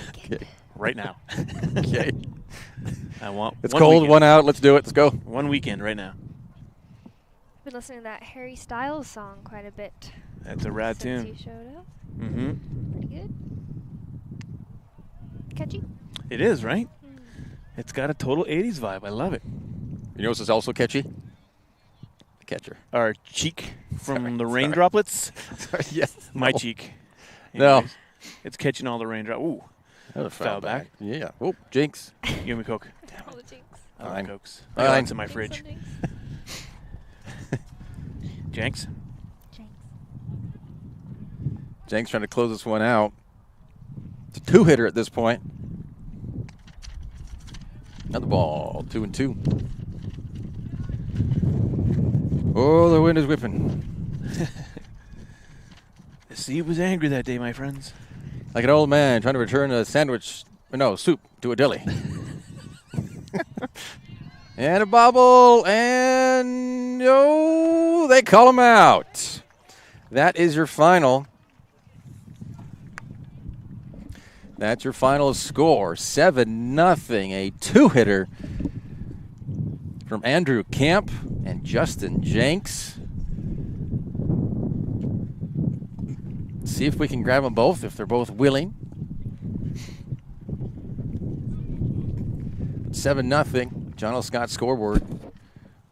Okay. Right now. Okay. I want. It's cold. Weekend. One out. Let's do it. Let's go. One Weekend right now. Been listening to that Harry Styles song quite a bit. That's a rad since tune. you showed up. Mm-hmm. Pretty good. Catchy. It is, right? It's got a total 80s vibe. I love it. You know what's also catchy? The catcher. Our cheek from the rain droplets. Sorry, yes. My No. cheek. No. Anyways, it's catching all the raindrops. Ooh. Another foul back. Yeah. Oh, Jinx. Give me Coke. All the jinx. I like Fine. Cokes. Fine. Lots in my fridge. Jenks? Jenks trying to close this one out. It's a 2-hitter at this point. Another ball. 2-2. Oh, the wind is whipping. The sea was angry that day, my friends. Like an old man trying to return a sandwich, soup to a deli. And a bobble, and they call him out. That is your final. That's your final score, 7-0, a 2-hitter from Andrew Camp and Justin Jenks. See if we can grab them both, if they're both willing. 7-0, John L. Scott scoreboard.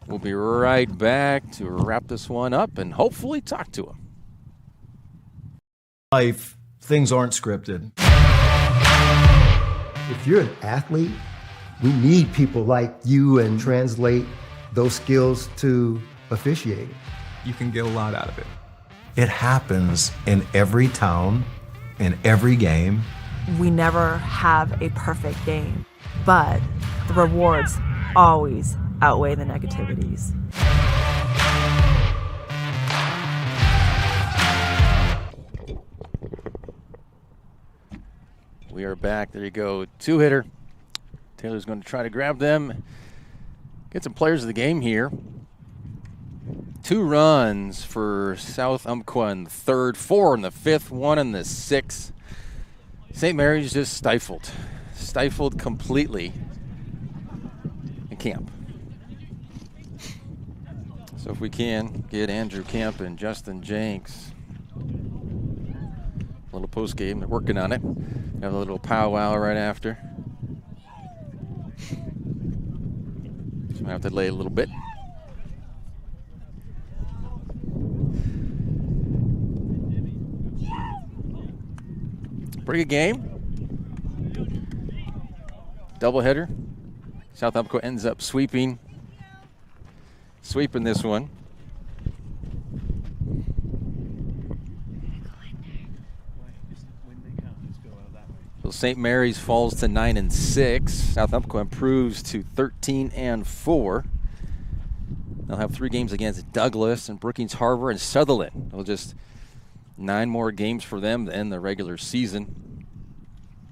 We'll be right back to wrap this one up and hopefully talk to him. Life, things aren't scripted. If you're an athlete, we need people like you and translate those skills to officiating. You can get a lot out of it. It happens in every town, in every game. We never have a perfect game, but the rewards always outweigh the negativities. We are back. There you go. 2-hitter. Taylor's going to try to grab them. Get some players of the game here. 2 runs for South Umpqua in the 3rd, 4 in the 5th, 1 in the 6th. St. Mary's just stifled. Stifled completely in camp. So if we can get Andrew Camp and Justin Jenks. A little post game. They're working on it. Have a little powwow right after. So I have to delay a little bit. Pretty good game. doubleheader. South Umpqua ends up sweeping this one. So St. Mary's falls to 9-6. South Umpqua improves to 13-4. They'll have 3 games against Douglas and Brookings Harbor and Sutherland. They'll just 9 more games for them to end the regular season.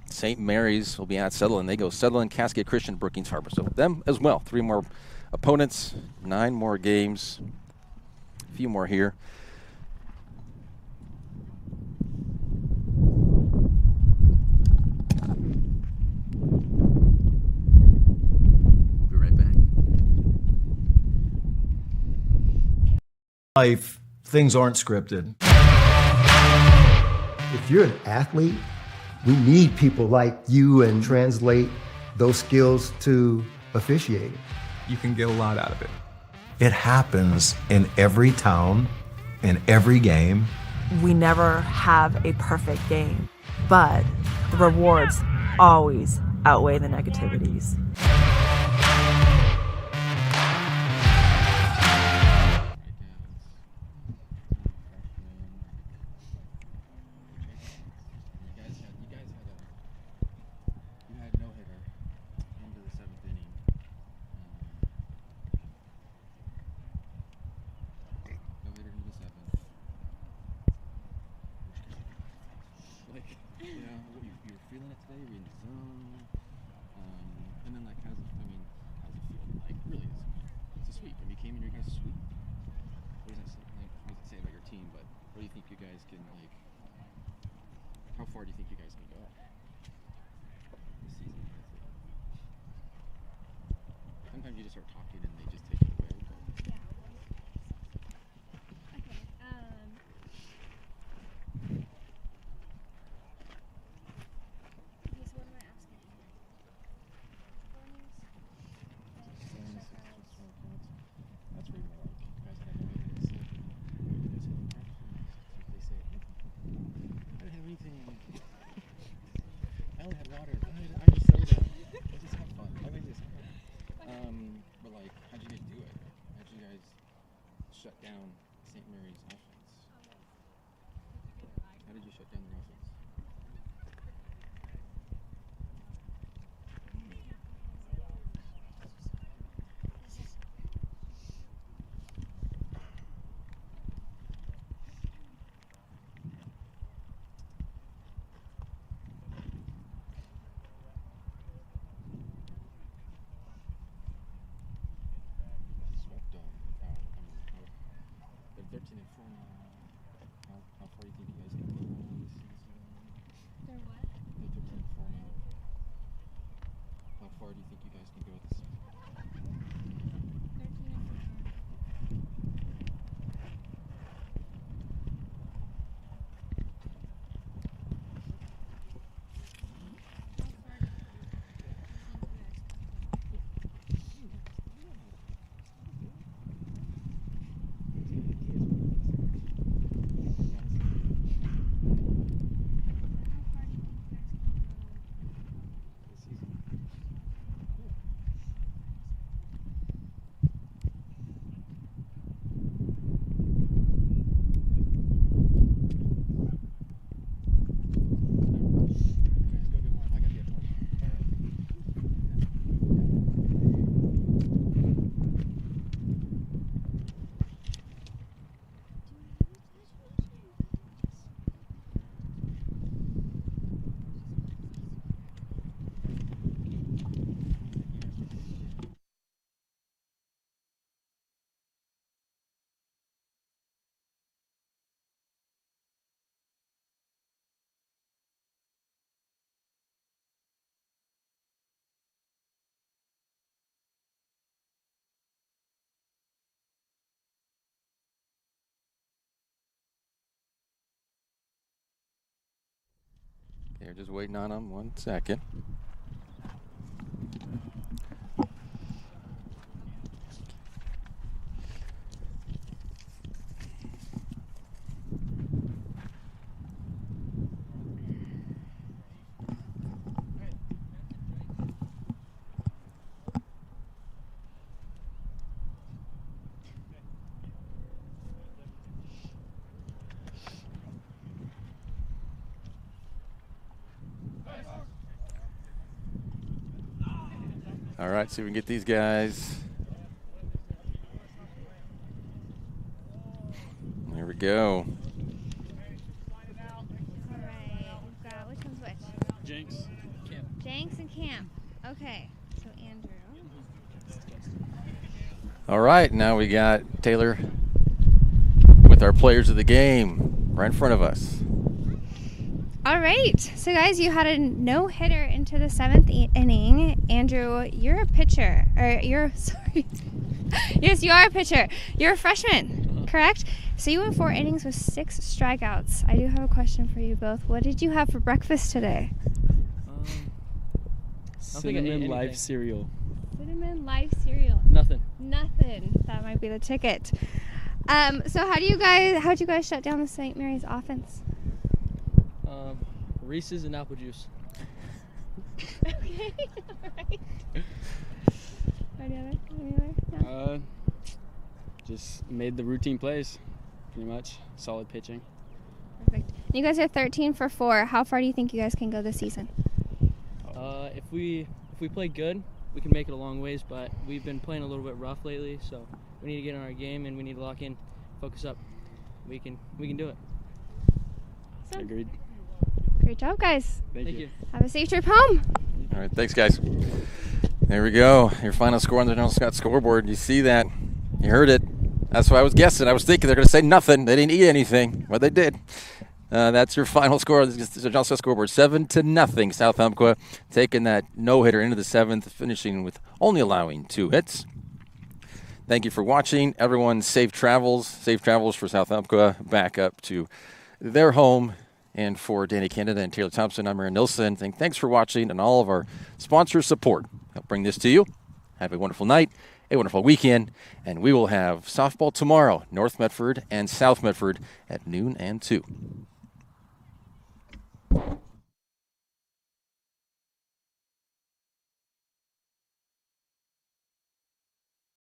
St. Mary's will be at Sutherland. They go Sutherland, Cascade Christian, Brookings Harbor. So them as well. 3 more opponents, 9 more games. A few more here. We'll be right back. Life, things aren't scripted. If you're an athlete, we need people like you and translate those skills to officiating. You can get a lot out of it. It happens in every town, in every game. We never have a perfect game, but the rewards always outweigh the negativities. How far do you think you guys can go this season? Sometimes you just start talking and they just take it away. But. Okay. So what am I asking? That's where you're like, you guys have no idea. They say, I don't have anything. I only had water. I just soda. I just have fun. I mean, just but like, how'd you guys do it? How'd you guys shut down St. Mary's offense? How did you shut down their offense? They're 13-4 now. How far do you think you guys can go this season? They're what? They're 13-4 now. How far do you think you guys can go this season? 13-4. They're just waiting on them 1 second. All right, see if we can get these guys. There we go. All right, we've got, which one's which? Jenks, Camp. Jenks and Camp. Okay, so Andrew. All right, now we got Taylor with our players of the game right in front of us. All right, so guys, you had a no-hitter into the 7th inning. Andrew, you're a pitcher, sorry. Yes, you are a pitcher. You're a freshman, correct? So you went 4 innings with 6 strikeouts. I do have a question for you both. What did you have for breakfast today? Cinnamon Life cereal. Cinnamon Life cereal. Nothing. That might be the ticket. So how'd you guys shut down the St. Mary's offense? Reese's and apple juice. Okay, all right. Any other? No? Just made the routine plays, pretty much. Solid pitching. Perfect. You guys are 13 for 4. How far do you think you guys can go this season? If we play good, we can make it a long ways, but we've been playing a little bit rough lately, so we need to get in our game and we need to lock in, focus up. We can do it. Awesome. Agreed. Great job, guys. Thank you. Have a safe trip home. All right, thanks, guys. There we go. Your final score on the General Scott scoreboard. You see that? You heard it. That's what I was guessing. I was thinking they're going to say nothing. They didn't eat anything. Well, they did. That's your final score on the General Scott scoreboard. 7-0. South Umpqua taking that no-hitter into the 7th, finishing with only allowing 2 hits. Thank you for watching. Everyone, safe travels. Safe travels for South Umpqua back up to their home. And for Danny Canada and Taylor Thompson, I'm Aaron Nilsson. Thanks for watching and all of our sponsor support. I'll bring this to you. Have a wonderful night, a wonderful weekend, and we will have softball tomorrow, North Medford and South Medford at noon and 2.